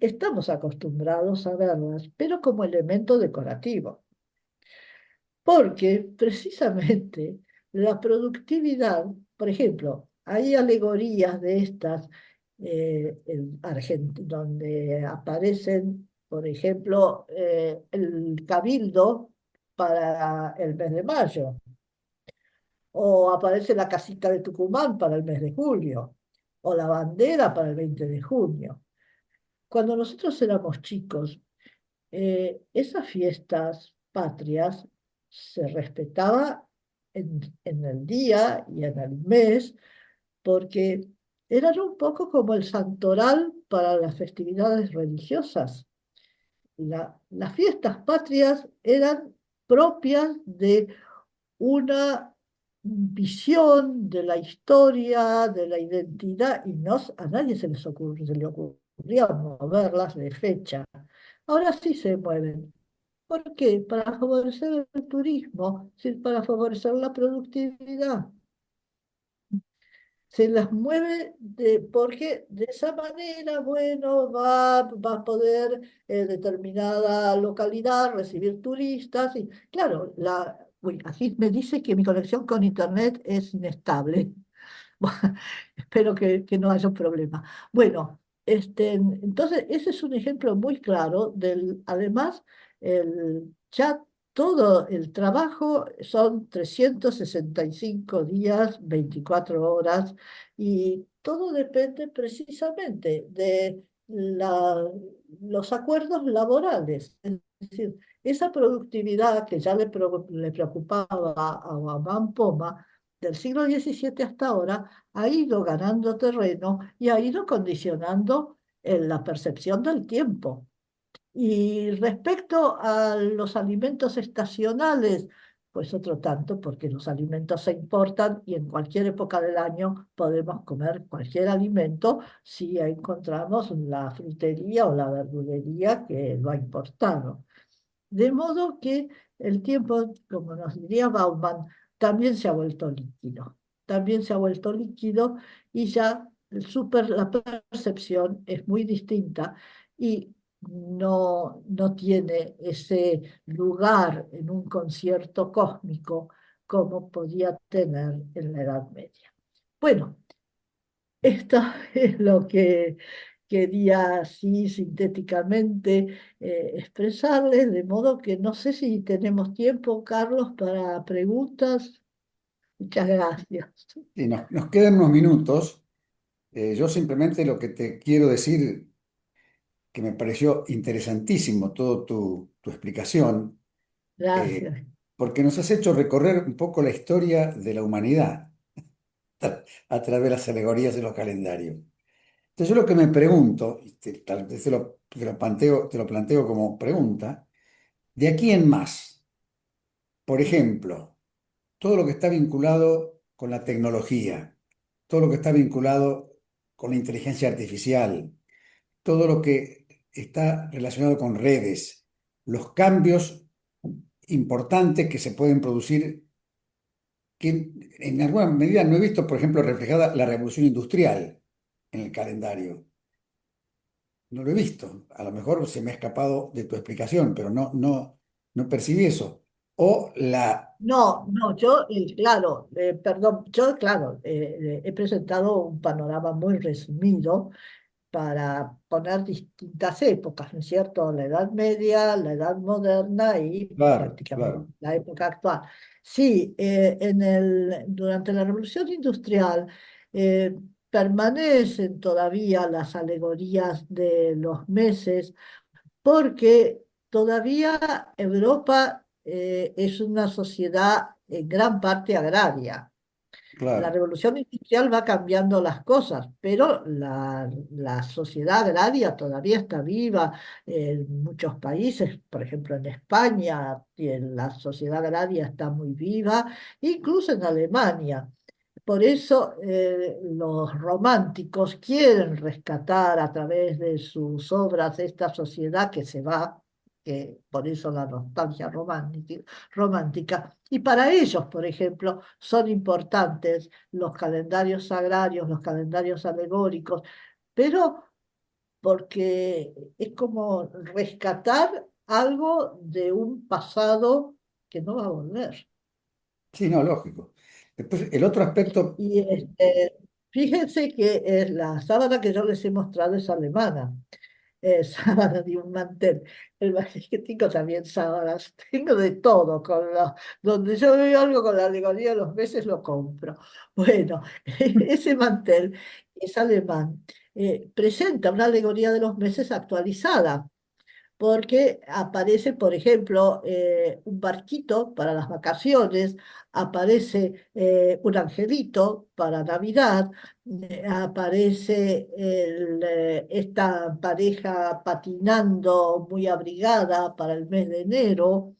estamos acostumbrados a verlas, pero como elemento decorativo, porque precisamente la productividad, por ejemplo, hay alegorías de estas en donde aparecen, por ejemplo, el cabildo para el mes de mayo, o aparece la casita de Tucumán para el mes de julio, o la bandera para el 20 de junio. Cuando nosotros éramos chicos, esas fiestas patrias se respetaba en el día y en el mes, porque eran un poco como el santoral para las festividades religiosas. Las fiestas patrias eran propias de una visión de la historia, de la identidad, y no, a nadie se le ocurría moverlas de fecha. Ahora sí se mueven. ¿Por qué? Para favorecer el turismo, sí, para favorecer la productividad. Se las mueve porque de esa manera, bueno, va a poder determinada localidad recibir turistas. Y claro, uy, aquí me dice que mi conexión con Internet es inestable. Espero que no haya un problema. Bueno, entonces ese es un ejemplo muy claro además, ya todo el trabajo son 365 días, 24 horas, y todo depende precisamente de los acuerdos laborales. Es decir, esa productividad que ya le preocupaba a Van Poma del siglo XVII hasta ahora, ha ido ganando terreno y ha ido condicionando la percepción del tiempo. Y respecto a los alimentos estacionales, pues otro tanto, porque los alimentos se importan y en cualquier época del año podemos comer cualquier alimento si encontramos la frutería o la verdulería que lo ha importado. De modo que el tiempo, como nos diría Bauman, también se ha vuelto líquido. También se ha vuelto líquido, y ya la percepción es muy distinta y no tiene ese lugar en un concierto cósmico como podía tener en la Edad Media. Bueno, esto es lo que quería así sintéticamente expresarles, de modo que no sé si tenemos tiempo, Carlos, para preguntas. Muchas gracias. Y nos quedan unos minutos. Yo simplemente lo que te quiero decir, que me pareció interesantísimo todo tu explicación, eh, Gracias. porque nos has hecho recorrer un poco la historia de la humanidad a través de las alegorías de los calendarios. Entonces yo lo que me pregunto, y tal vez te lo planteo como pregunta, de aquí en más, por ejemplo, todo lo que está vinculado con la tecnología, todo lo que está vinculado con la inteligencia artificial, todo lo que está relacionado con redes, los cambios importantes que se pueden producir, que en alguna medida no he visto, por ejemplo, reflejada la revolución industrial en el calendario. No lo he visto. A lo mejor se me ha escapado de tu explicación, pero no percibí eso. O la... No, no, yo, claro, perdón, yo, claro, he presentado un panorama muy resumido para poner distintas épocas, ¿no es cierto? La Edad Media, la Edad Moderna y Claro, prácticamente claro. la época actual. Sí, durante la Revolución Industrial, permanecen todavía las alegorías de los meses, porque todavía Europa es una sociedad en gran parte agraria. La Claro, revolución industrial va cambiando las cosas, pero la sociedad agraria todavía está viva en muchos países, por ejemplo en España, la sociedad agraria está muy viva, incluso en Alemania. Por eso los románticos quieren rescatar a través de sus obras esta sociedad que se va, que por eso la nostalgia romántica. Y para ellos, por ejemplo, son importantes los calendarios agrarios, los calendarios alegóricos, pero porque es como rescatar algo de un pasado que no va a volver. sí, no, lógico. Después, el otro aspecto, Y fíjense que la sábana que yo les he mostrado es alemana, sábana de un mantel. Es que tengo también sábanas, tengo de todo. Donde yo veo algo con la alegoría de los meses lo compro. Bueno, ese mantel es alemán. Presenta una alegoría de los meses actualizada porque aparece, por ejemplo, un barquito para las vacaciones, aparece un angelito para Navidad, aparece esta pareja patinando muy abrigada para el mes de enero.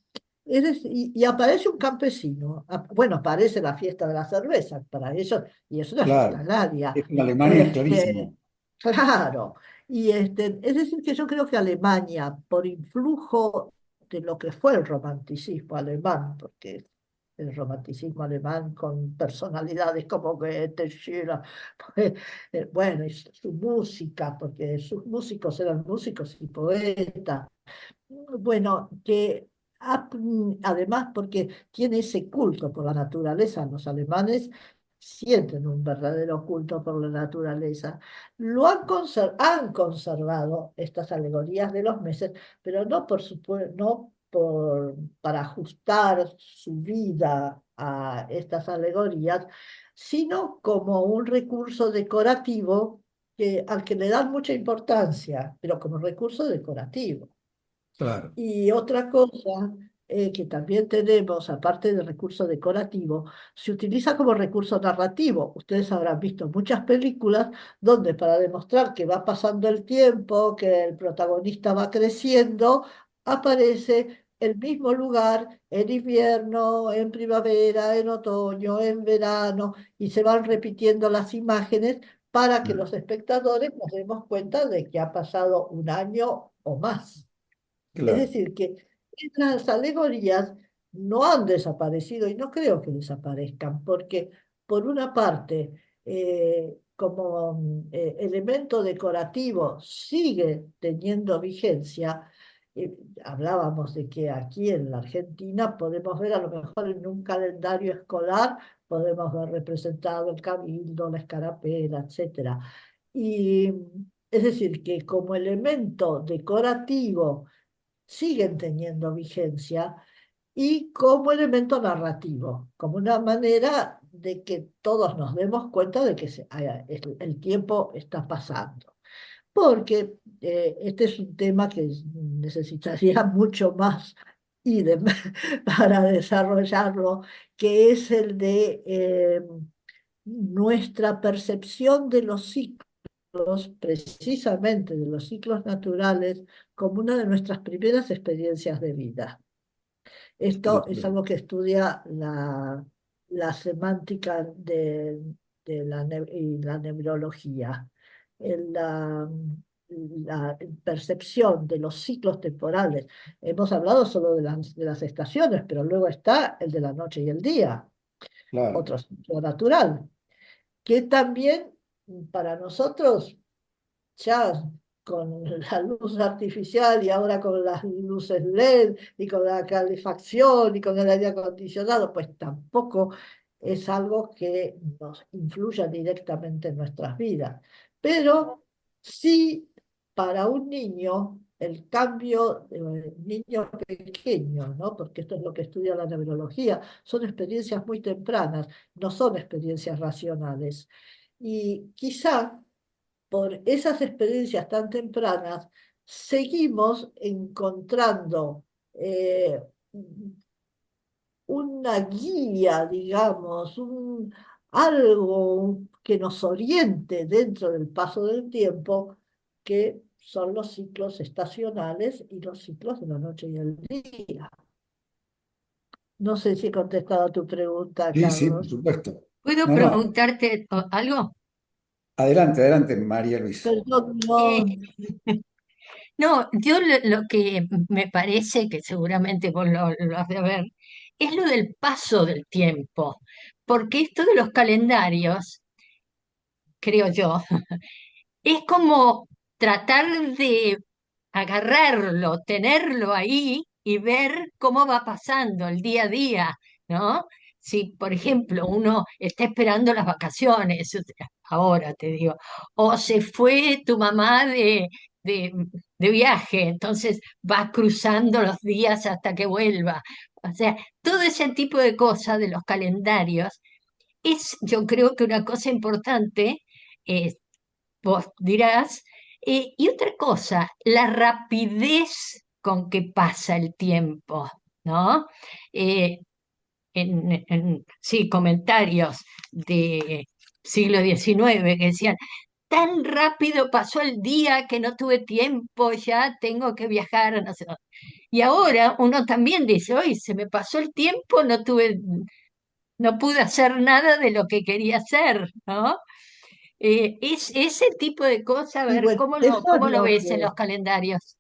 Y aparece un campesino. Bueno, aparece la fiesta de la cerveza para ellos, y es una fiesta claro, agraria. en Alemania es Este, clarísimo, claro. Y es decir, que yo creo que Alemania, por influjo de lo que fue el romanticismo alemán, porque el romanticismo alemán con personalidades como Goethe, Schiller, pues, bueno, y su música, porque sus músicos eran músicos y poetas, bueno, que además porque tiene ese culto por la naturaleza, los alemanes sienten un verdadero culto por la naturaleza. Han conservado estas alegorías de los meses, pero no no para ajustar su vida a estas alegorías, sino como un recurso decorativo al que le dan mucha importancia, pero como recurso decorativo. claro. Y otra cosa que también tenemos, aparte del recurso decorativo, se utiliza como recurso narrativo. Ustedes habrán visto muchas películas donde para demostrar que va pasando el tiempo, que el protagonista va creciendo, aparece el mismo lugar en invierno, en primavera, en otoño, en verano, y se van repitiendo las imágenes para que Mm, los espectadores nos demos cuenta de que ha pasado un año o más. Es claro, decir, que estas alegorías no han desaparecido y no creo que desaparezcan, porque por una parte, como elemento decorativo sigue teniendo vigencia. Hablábamos de que aquí en la Argentina podemos ver a lo mejor en un calendario escolar, podemos ver representado el cabildo, la escarapela, etcétera. Y es decir, que como elemento decorativo, siguen teniendo vigencia y como elemento narrativo, como una manera de que todos nos demos cuenta de que el tiempo está pasando. Porque este es un tema que necesitaría mucho más idem para desarrollarlo, que es el de nuestra percepción de los ciclos, precisamente de los ciclos naturales, como una de nuestras primeras experiencias de vida. sí, Esto es sí, algo que estudia la semántica y la neurología. En la percepción de los ciclos temporales. Hemos hablado solo de las estaciones, pero luego está el de la noche y el día, claro, otro ciclo natural, que también para nosotros ya con la luz artificial y ahora con las luces LED y con la calefacción y con el aire acondicionado, pues tampoco es algo que nos influya directamente en nuestras vidas. Pero sí, para un niño, el cambio de niño pequeño, ¿no? Porque esto es lo que estudia la neurología, son experiencias muy tempranas, no son experiencias racionales. Y quizá por esas experiencias tan tempranas seguimos encontrando eh, una guía, digamos, algo que nos oriente dentro del paso del tiempo, que son los ciclos estacionales y los ciclos de la noche y el día. No sé si he contestado a tu pregunta, Sí, sí, por Carlos. supuesto. ¿Puedo No, no, preguntarte algo? adelante, adelante, María Luisa. Perdón, no. Eh, no, yo lo que me parece que seguramente vos lo has de ver es lo del paso del tiempo, porque esto de los calendarios, creo yo, es como tratar de agarrarlo, tenerlo ahí y ver cómo va pasando el día a día, ¿no? Si, por ejemplo, uno está esperando las vacaciones, ahora te digo, o se fue tu mamá de, de viaje, entonces va cruzando los días hasta que vuelva. O sea, todo ese tipo de cosas de los calendarios es, yo creo que una cosa importante, eh, vos dirás. Y otra cosa, la rapidez con que pasa el tiempo, ¿no? Eh, sí, comentarios de siglo XIX que decían, tan rápido pasó el día que no tuve tiempo, ya tengo que viajar, no sé dónde". Y ahora uno también dice, hoy se me pasó el tiempo, no pude hacer nada de lo que quería hacer, ¿no? Es ese tipo de cosas, a Y ver, bueno, eso es cómo lo lo ves en que los calendarios?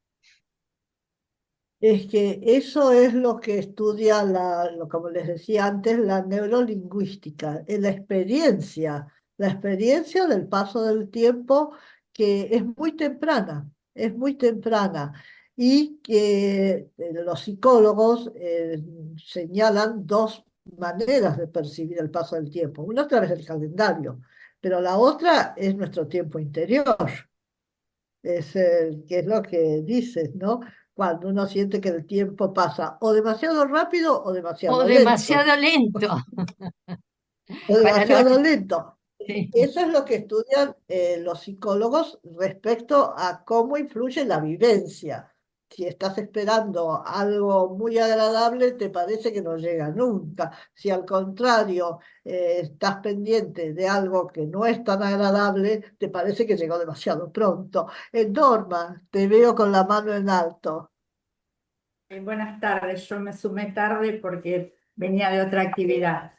Es que eso es lo que estudia, como les decía antes, la neurolingüística, la experiencia del paso del tiempo que es muy temprana y que los psicólogos señalan dos maneras de percibir el paso del tiempo. Una a través del calendario, pero la otra es nuestro tiempo interior. Que es lo que dices, ¿no? Cuando uno siente que el tiempo pasa o demasiado rápido o O demasiado lento, demasiado lento o para los... demasiado lento. Sí. Eso es lo que estudian los psicólogos respecto a cómo influye la vivencia. Si estás esperando algo muy agradable, te parece que no llega nunca. Si al contrario estás pendiente de algo que no es tan agradable, te parece que llegó demasiado pronto. Norma, te veo con la mano en alto. Buenas tardes, yo me sumé tarde porque venía de otra actividad.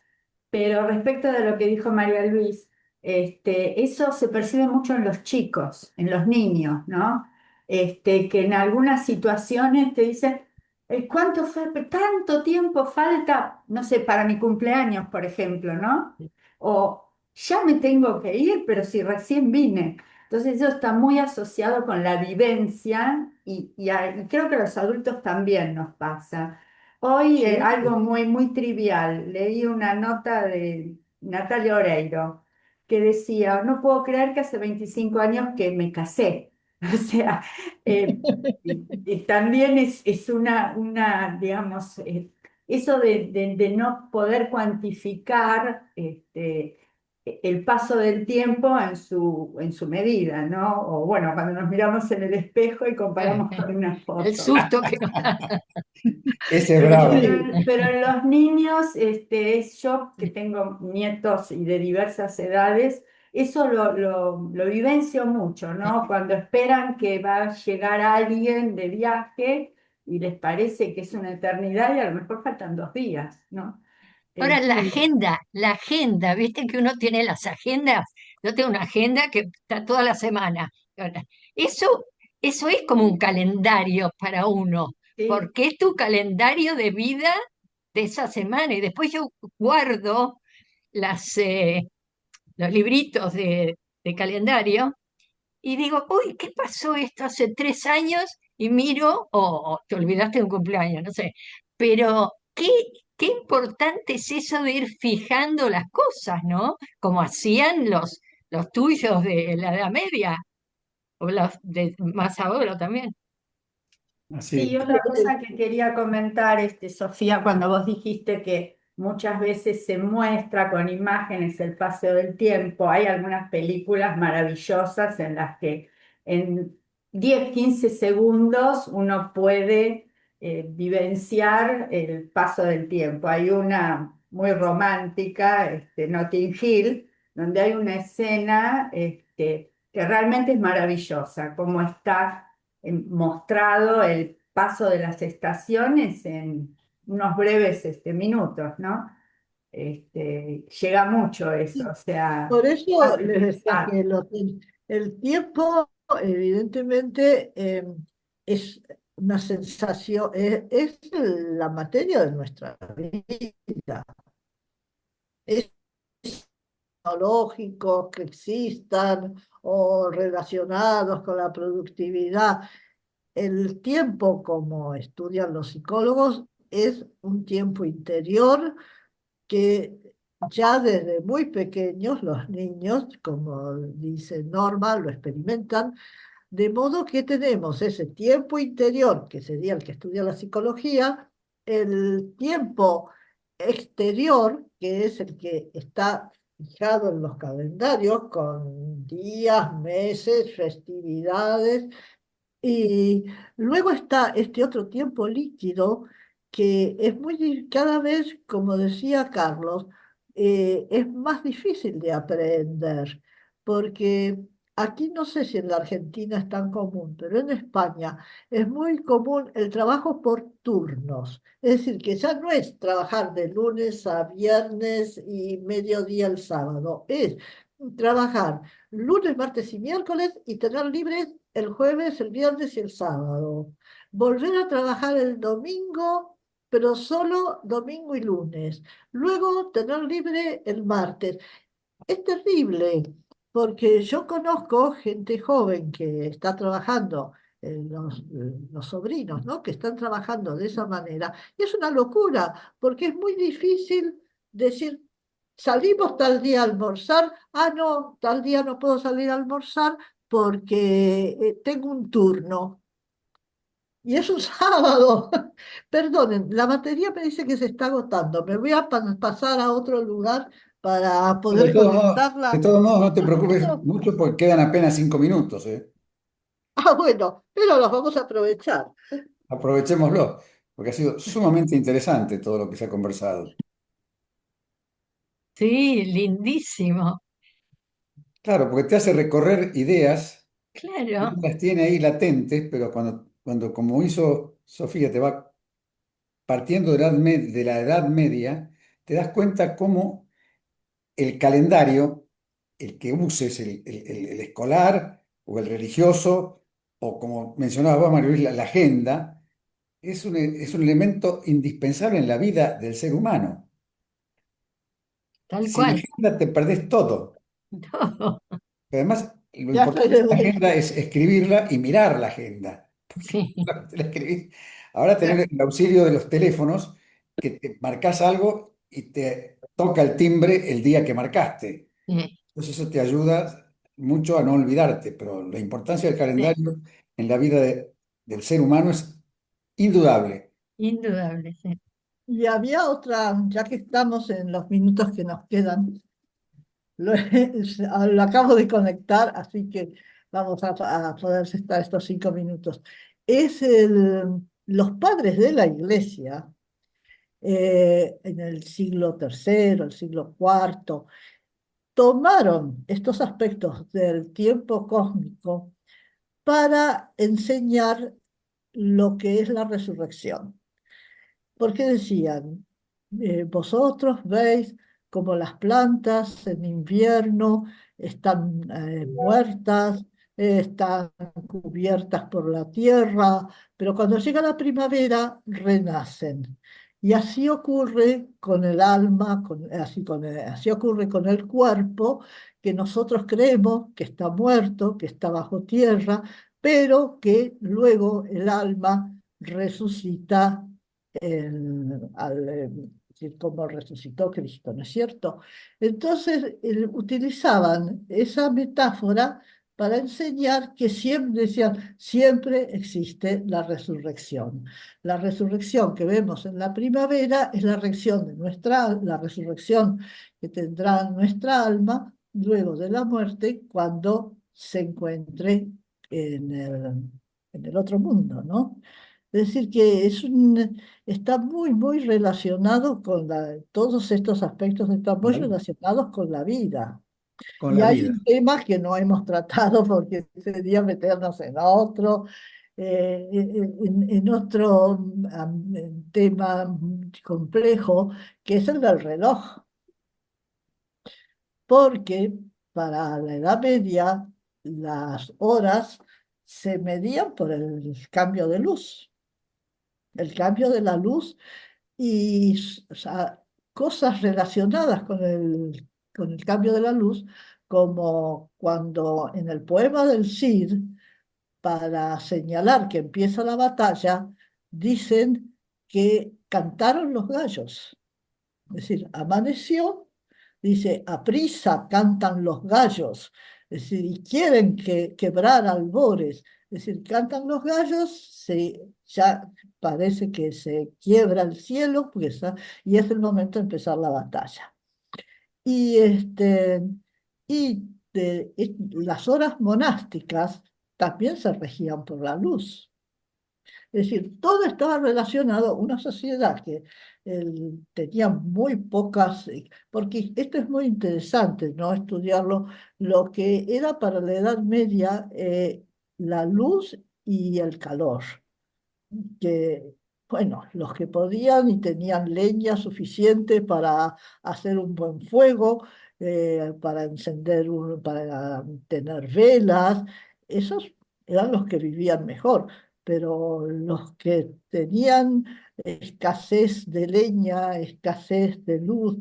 Pero respecto de lo que dijo María Luis, eso se percibe mucho en los chicos, en los niños, ¿no? Que en algunas situaciones te dicen, ¿Tanto tiempo falta, no sé, para mi cumpleaños, por ejemplo, ¿no? O ya me tengo que ir, pero si recién vine. Entonces eso está muy asociado con la vivencia y creo que a los adultos también nos pasa. Hoy Sí. algo muy trivial. Leí una nota de Natalia Oreiro que decía, no puedo creer que hace 25 años que me casé. O sea, eh, y también es digamos, eso de no poder cuantificar el paso del tiempo en su medida, ¿no? O bueno, cuando nos miramos en el espejo y comparamos con una El foto. susto que... Ese es bravo. Sí. Pero en los niños, es yo que tengo nietos y de diversas edades, eso lo vivencio mucho, ¿no? Cuando esperan que va a llegar alguien de viaje y les parece que es una eternidad y a lo mejor faltan 2 días, ¿no? Ahora, Sí, la agenda, viste que uno tiene las agendas, yo tengo una agenda que está toda la semana. Ahora, Eso, eso es como un calendario para uno, sí. porque es tu calendario de vida de esa semana. Y después yo guardo las, los libritos de calendario y digo, uy, ¿qué pasó esto hace 3 años? Y miro, o te olvidaste de un cumpleaños, no sé. Pero qué importante es eso de ir fijando las cosas, ¿no? Como hacían los tuyos de la Edad Media, o los de más ahora también. Sí, Así. otra cosa que quería comentar, Sofía, cuando vos dijiste que muchas veces se muestra con imágenes el paso del tiempo. Hay algunas películas maravillosas en las que en 10, 15 segundos uno puede vivenciar el paso del tiempo. Hay una muy romántica, Notting Hill, donde hay una escena que realmente es maravillosa, cómo está mostrado el paso de las estaciones en unos breves minutos, ¿no? Llega mucho eso, o sea, Por eso hace les decía pensar. que el tiempo, evidentemente, es una sensación, es la materia de nuestra vida. Es tecnológicos que existan o relacionados con la productividad. El tiempo, como estudian los psicólogos, es un tiempo interior que ya desde muy pequeños los niños, como dice Norma, lo experimentan, de modo que tenemos ese tiempo interior, que sería el que estudia la psicología, el tiempo exterior, que es el que está fijado en los calendarios con días, meses, festividades, y luego está este otro tiempo líquido que es cada vez, como decía Carlos, es más difícil de aprender, porque aquí no sé si en la Argentina es tan común, pero en España es muy común el trabajo por turnos. Es decir, que ya no es trabajar de lunes a viernes y mediodía el sábado, es trabajar lunes, martes y miércoles y tener libres el jueves, el viernes y el sábado. Volver a trabajar el domingo, pero solo domingo y lunes. Luego tener libre el martes. Es terrible, porque yo conozco gente joven que está trabajando, los sobrinos, ¿no? Que están trabajando de esa manera. Y es una locura, porque es muy difícil decir, salimos tal día a almorzar, ah, no, tal día no puedo salir a almorzar porque tengo un turno. Y es un sábado. Perdonen, la batería me dice que se está agotando. Me voy a pasar a otro lugar para De poder todos modos, de conectarla. todos modos, no te Un preocupes poquito. mucho porque quedan apenas 5 minutos, ¿eh? Ah, bueno, pero los vamos a aprovechar. Aprovechémoslo, porque ha sido sumamente interesante todo lo que se ha conversado. Sí, lindísimo. Claro, porque te hace recorrer ideas, uno Claro, las tiene ahí latentes, pero cuando como hizo Sofía, te va partiendo de la Edad Media, te das cuenta cómo el calendario, el que uses, el escolar o el religioso, o como mencionaba vos, María Luis, la agenda, es un elemento indispensable en la vida del ser humano. tal Sin cual. agenda te perdés todo. Todo. Pero además, lo Ya estoy importante de de la vuelta. agenda es escribirla y mirar la agenda. Sí, Solamente la escribís. Ahora tener el auxilio de los teléfonos, que te marcas algo y te toca el timbre el día que marcaste. sí, Entonces eso te ayuda mucho a no olvidarte, pero la importancia del sí, calendario en la vida del ser humano es indudable. indudable, sí. Y había otra, ya que estamos en los minutos que nos quedan, lo, lo acabo de conectar, así que vamos a poder estar estos 5 minutos. Los padres de la iglesia en el siglo tercero, el siglo cuarto, tomaron estos aspectos del tiempo cósmico para enseñar lo que es la resurrección. Porque decían, vosotros veis como las plantas en invierno están muertas, están cubiertas por la tierra, pero cuando llega la primavera renacen. Y así ocurre con el alma, así ocurre con el cuerpo, que nosotros creemos que está muerto, que está bajo tierra, pero que luego el alma resucita decir, cómo resucitó Cristo, ¿no es cierto? Entonces utilizaban esa metáfora para enseñar que siempre, decían, siempre existe la resurrección. La resurrección que vemos en la primavera es la resurrección que tendrá nuestra alma luego de la muerte cuando se encuentre en el otro mundo, ¿no? Es decir, que está muy, muy relacionado con todos estos aspectos están muy Claro. relacionados con la vida. Con Y la hay vida. un tema que no hemos tratado porque sería meternos en otro, en otro tema complejo, que es el del reloj, porque para la Edad Media las horas se medían por el cambio de luz. El cambio de la luz y o sea, cosas relacionadas con el cambio de la luz, como cuando en el poema del Cid, para señalar que empieza la batalla, dicen que cantaron los gallos. Es decir, amaneció, dice, aprisa cantan los gallos, es decir, y quieren quebrar albores, es decir, cantan los gallos, ya parece que se quiebra el cielo, y es el momento de empezar la batalla. Y, las horas monásticas también se regían por la luz. Es decir, todo estaba relacionado a una sociedad que tenía muy pocas, porque esto es muy interesante, ¿no? Estudiarlo, lo que era para la Edad Media la luz y el calor que, bueno, los que podían y tenían leña suficiente para hacer un buen fuego, para para tener velas, esos eran los que vivían mejor, pero los que tenían escasez de leña, escasez de luz,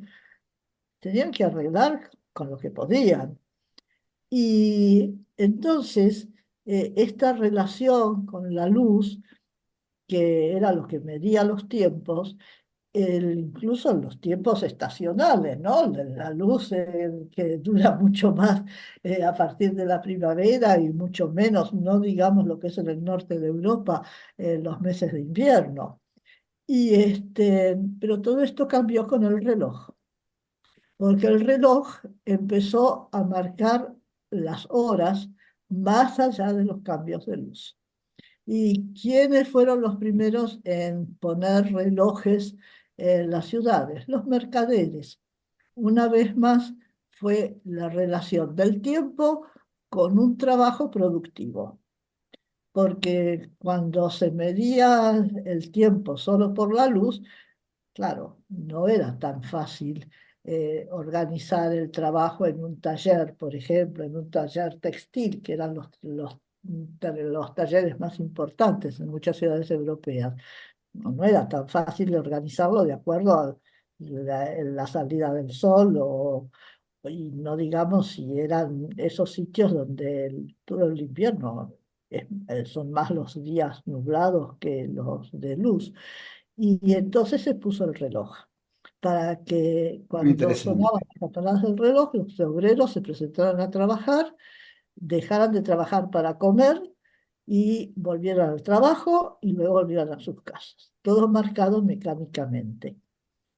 tenían que arreglar con lo que podían. Y entonces, esta relación con la luz, que era lo que medía los tiempos, incluso los tiempos estacionales, ¿no? La luz que dura mucho más a partir de la primavera y mucho menos, no digamos lo que es en el norte de Europa, los meses de invierno. Pero todo esto cambió con el reloj, porque el reloj empezó a marcar las horas más allá de los cambios de luz. ¿Y quiénes fueron los primeros en poner relojes en las ciudades? Los mercaderes. Una vez más fue la relación del tiempo con un trabajo productivo, porque cuando se medía el tiempo solo por la luz, claro, no era tan fácil organizar el trabajo en un taller, por ejemplo, en un taller textil, que eran los talleres más importantes en muchas ciudades europeas. No, no era tan fácil organizarlo de acuerdo a la salida del sol y no digamos si eran esos sitios donde todo el invierno son más los días nublados que los de luz. Y entonces se puso el reloj para que Muy cuando sonaban interesante. las campanadas del reloj, los obreros se presentaran a trabajar, dejaran de trabajar para comer y volvieran al trabajo y luego volvieran a sus casas. Todo marcado mecánicamente.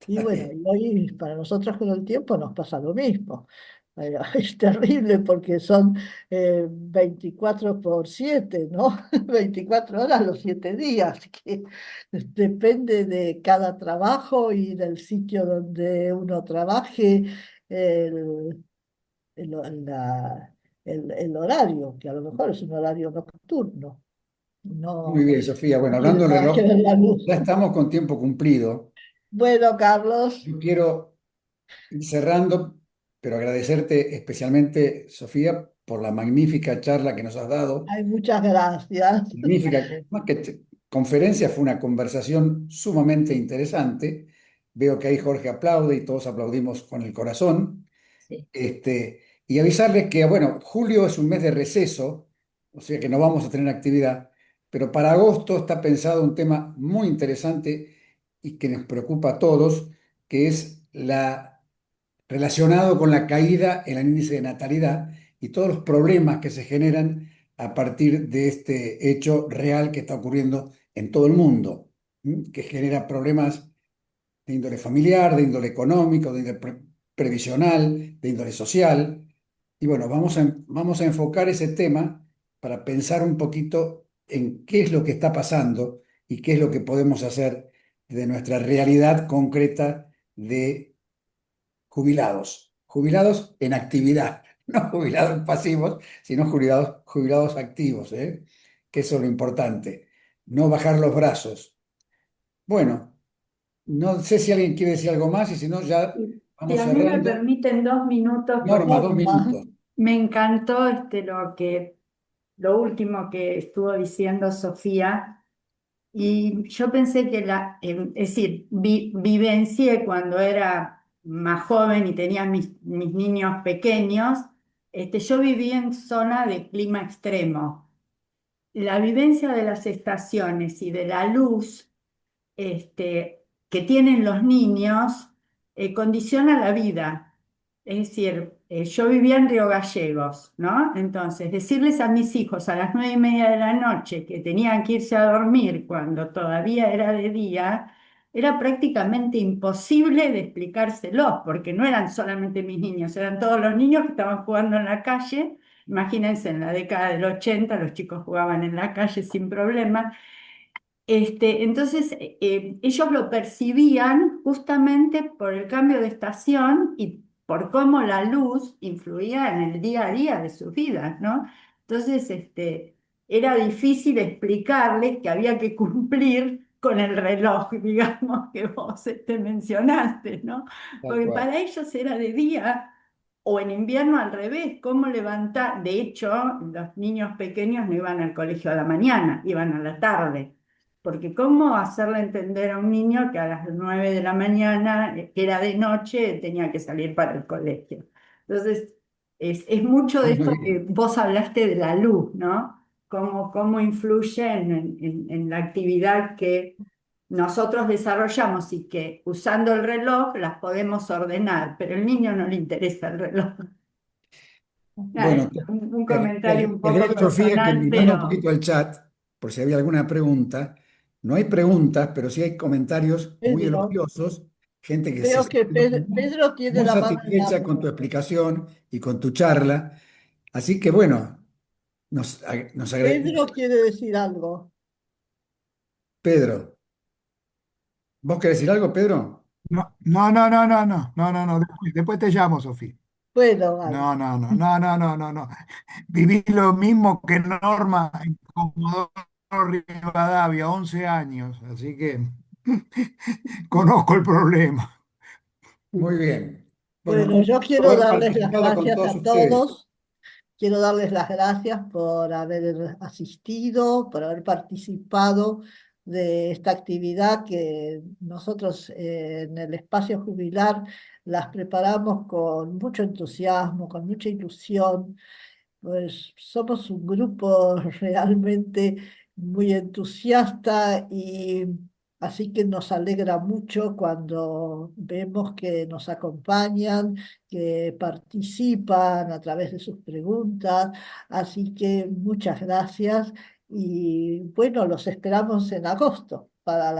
Y Está bueno, bien. y hoy para nosotros con el tiempo nos pasa lo mismo. Es terrible porque son 24 por 7, ¿no? 24 horas los 7 días, que depende de cada trabajo y del sitio donde uno trabaje, el, el horario, que a lo mejor es un horario nocturno, Muy no, bien, Sofía. no Bueno, tiene hablando del nada que reloj, ver la luz. ya estamos con tiempo cumplido. Bueno, Carlos, Yo quiero ir cerrando, pero agradecerte especialmente, Sofía, por la magnífica charla que nos has dado. hay muchas gracias. Magnífica, más que conferencia, fue una conversación sumamente interesante. Veo que ahí Jorge aplaude y todos aplaudimos con el corazón. Sí. Y avisarles que, bueno, julio es un mes de receso, o sea que no vamos a tener actividad, pero para agosto está pensado un tema muy interesante y que nos preocupa a todos, que es relacionado con la caída en el índice de natalidad y todos los problemas que se generan a partir de este hecho real que está ocurriendo en todo el mundo, que genera problemas de índole familiar, de índole económico, de índole previsional, de índole social. Y bueno, vamos a enfocar ese tema para pensar un poquito en qué es lo que está pasando y qué es lo que podemos hacer de nuestra realidad concreta de jubilados. Jubilados en actividad, no jubilados pasivos, sino jubilados activos, ¿eh? Que eso es lo importante. No bajar los brazos. Bueno. No sé si alguien quiere decir algo más y si no, ya Si vamos a mí me cerrando. permiten 2 minutos, Norma, porque dos Norma, minutos. me encantó lo último que estuvo diciendo Sofía. Y yo pensé que es decir, vivencié cuando era más joven y tenía mis niños pequeños, yo vivía en zona de clima extremo. La vivencia de las estaciones y de la luz que tienen los niños condiciona la vida. Es decir, yo vivía en Río Gallegos, ¿no? Entonces, decirles a mis hijos a las 9:30 de la noche que tenían que irse a dormir cuando todavía era de día, era prácticamente imposible de explicárselos, porque no eran solamente mis niños, eran todos los niños que estaban jugando en la calle. Imagínense, en la década del 80 los chicos jugaban en la calle sin problema. Entonces, ellos lo percibían justamente por el cambio de estación y por cómo la luz influía en el día a día de sus vidas, ¿no? Entonces, era difícil explicarles que había que cumplir con el reloj, digamos, que vos mencionaste, ¿no? Tal Porque cual. para ellos era de día o en invierno al revés, cómo levantar. De hecho, los niños pequeños no iban al colegio a la mañana, iban a la tarde. Porque cómo hacerle entender a un niño que a las 9 de la mañana, que era de noche, tenía que salir para el colegio. Entonces, es mucho de Muy esto que bien. vos hablaste de la luz, ¿no? Cómo influye en la actividad que nosotros desarrollamos y que usando el reloj las podemos ordenar, pero al niño no le interesa el reloj. Bueno, Un comentario un te poco agrego, Sofía, que personal, mirando un pero poquito al chat, por si había alguna pregunta, no hay preguntas, pero sí hay comentarios muy Pedro, elogiosos, gente que se veo que siente Pedro tiene muy la mano en la satisfecha con tu mano. explicación y con tu charla. Así que bueno, nos Pedro agradecemos. quiere decir algo. Pedro, ¿vos querés decir algo, Pedro? No, no, no, no, no, no, no, no, no. Después te llamo, Sofía. Bueno, vale. No, no, no, no, no, no, no, no. Viví lo mismo que Norma en Comodoro Rivadavia, 11 años, así que conozco el problema. Muy bien. Bueno, Bueno, un yo gusto quiero haber darles las participado con gracias todos a ustedes. todos. Quiero darles las gracias por haber asistido, por haber participado de esta actividad que nosotros en el espacio jubilar las preparamos con mucho entusiasmo, con mucha ilusión. Pues somos un grupo realmente muy entusiasta y así que nos alegra mucho cuando vemos que nos acompañan, que participan a través de sus preguntas. Así que muchas gracias y bueno, los esperamos en agosto para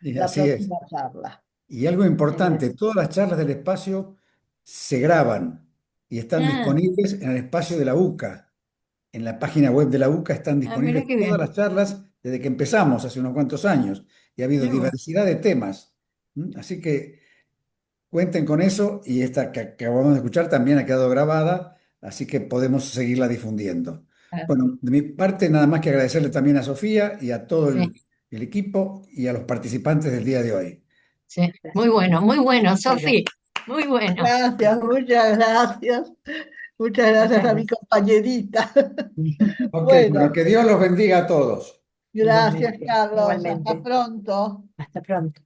Y la así es. próxima charla. Y algo importante, todas las charlas del espacio se graban y están Ah, disponibles en el espacio de la UCA. En la página web de la UCA están mira disponibles qué todas bien. las charlas desde que empezamos hace unos cuantos años y ha habido Mira vos. diversidad de temas. Así que cuenten con eso y esta que acabamos de escuchar también ha quedado grabada, así que podemos seguirla difundiendo. Ah, Bueno, de mi parte nada más que agradecerle también a Sofía y a todo sí, el equipo y a los participantes del día de hoy. sí. Muy bueno, muchas Sofi. gracias. Muy bueno. Gracias, muchas gracias. Muchas gracias Muchas a mi gracias. compañerita. Ok, bueno, Bueno, que Dios los bendiga a todos. gracias, Igualmente, Carlos. Hasta igualmente. pronto. Hasta pronto.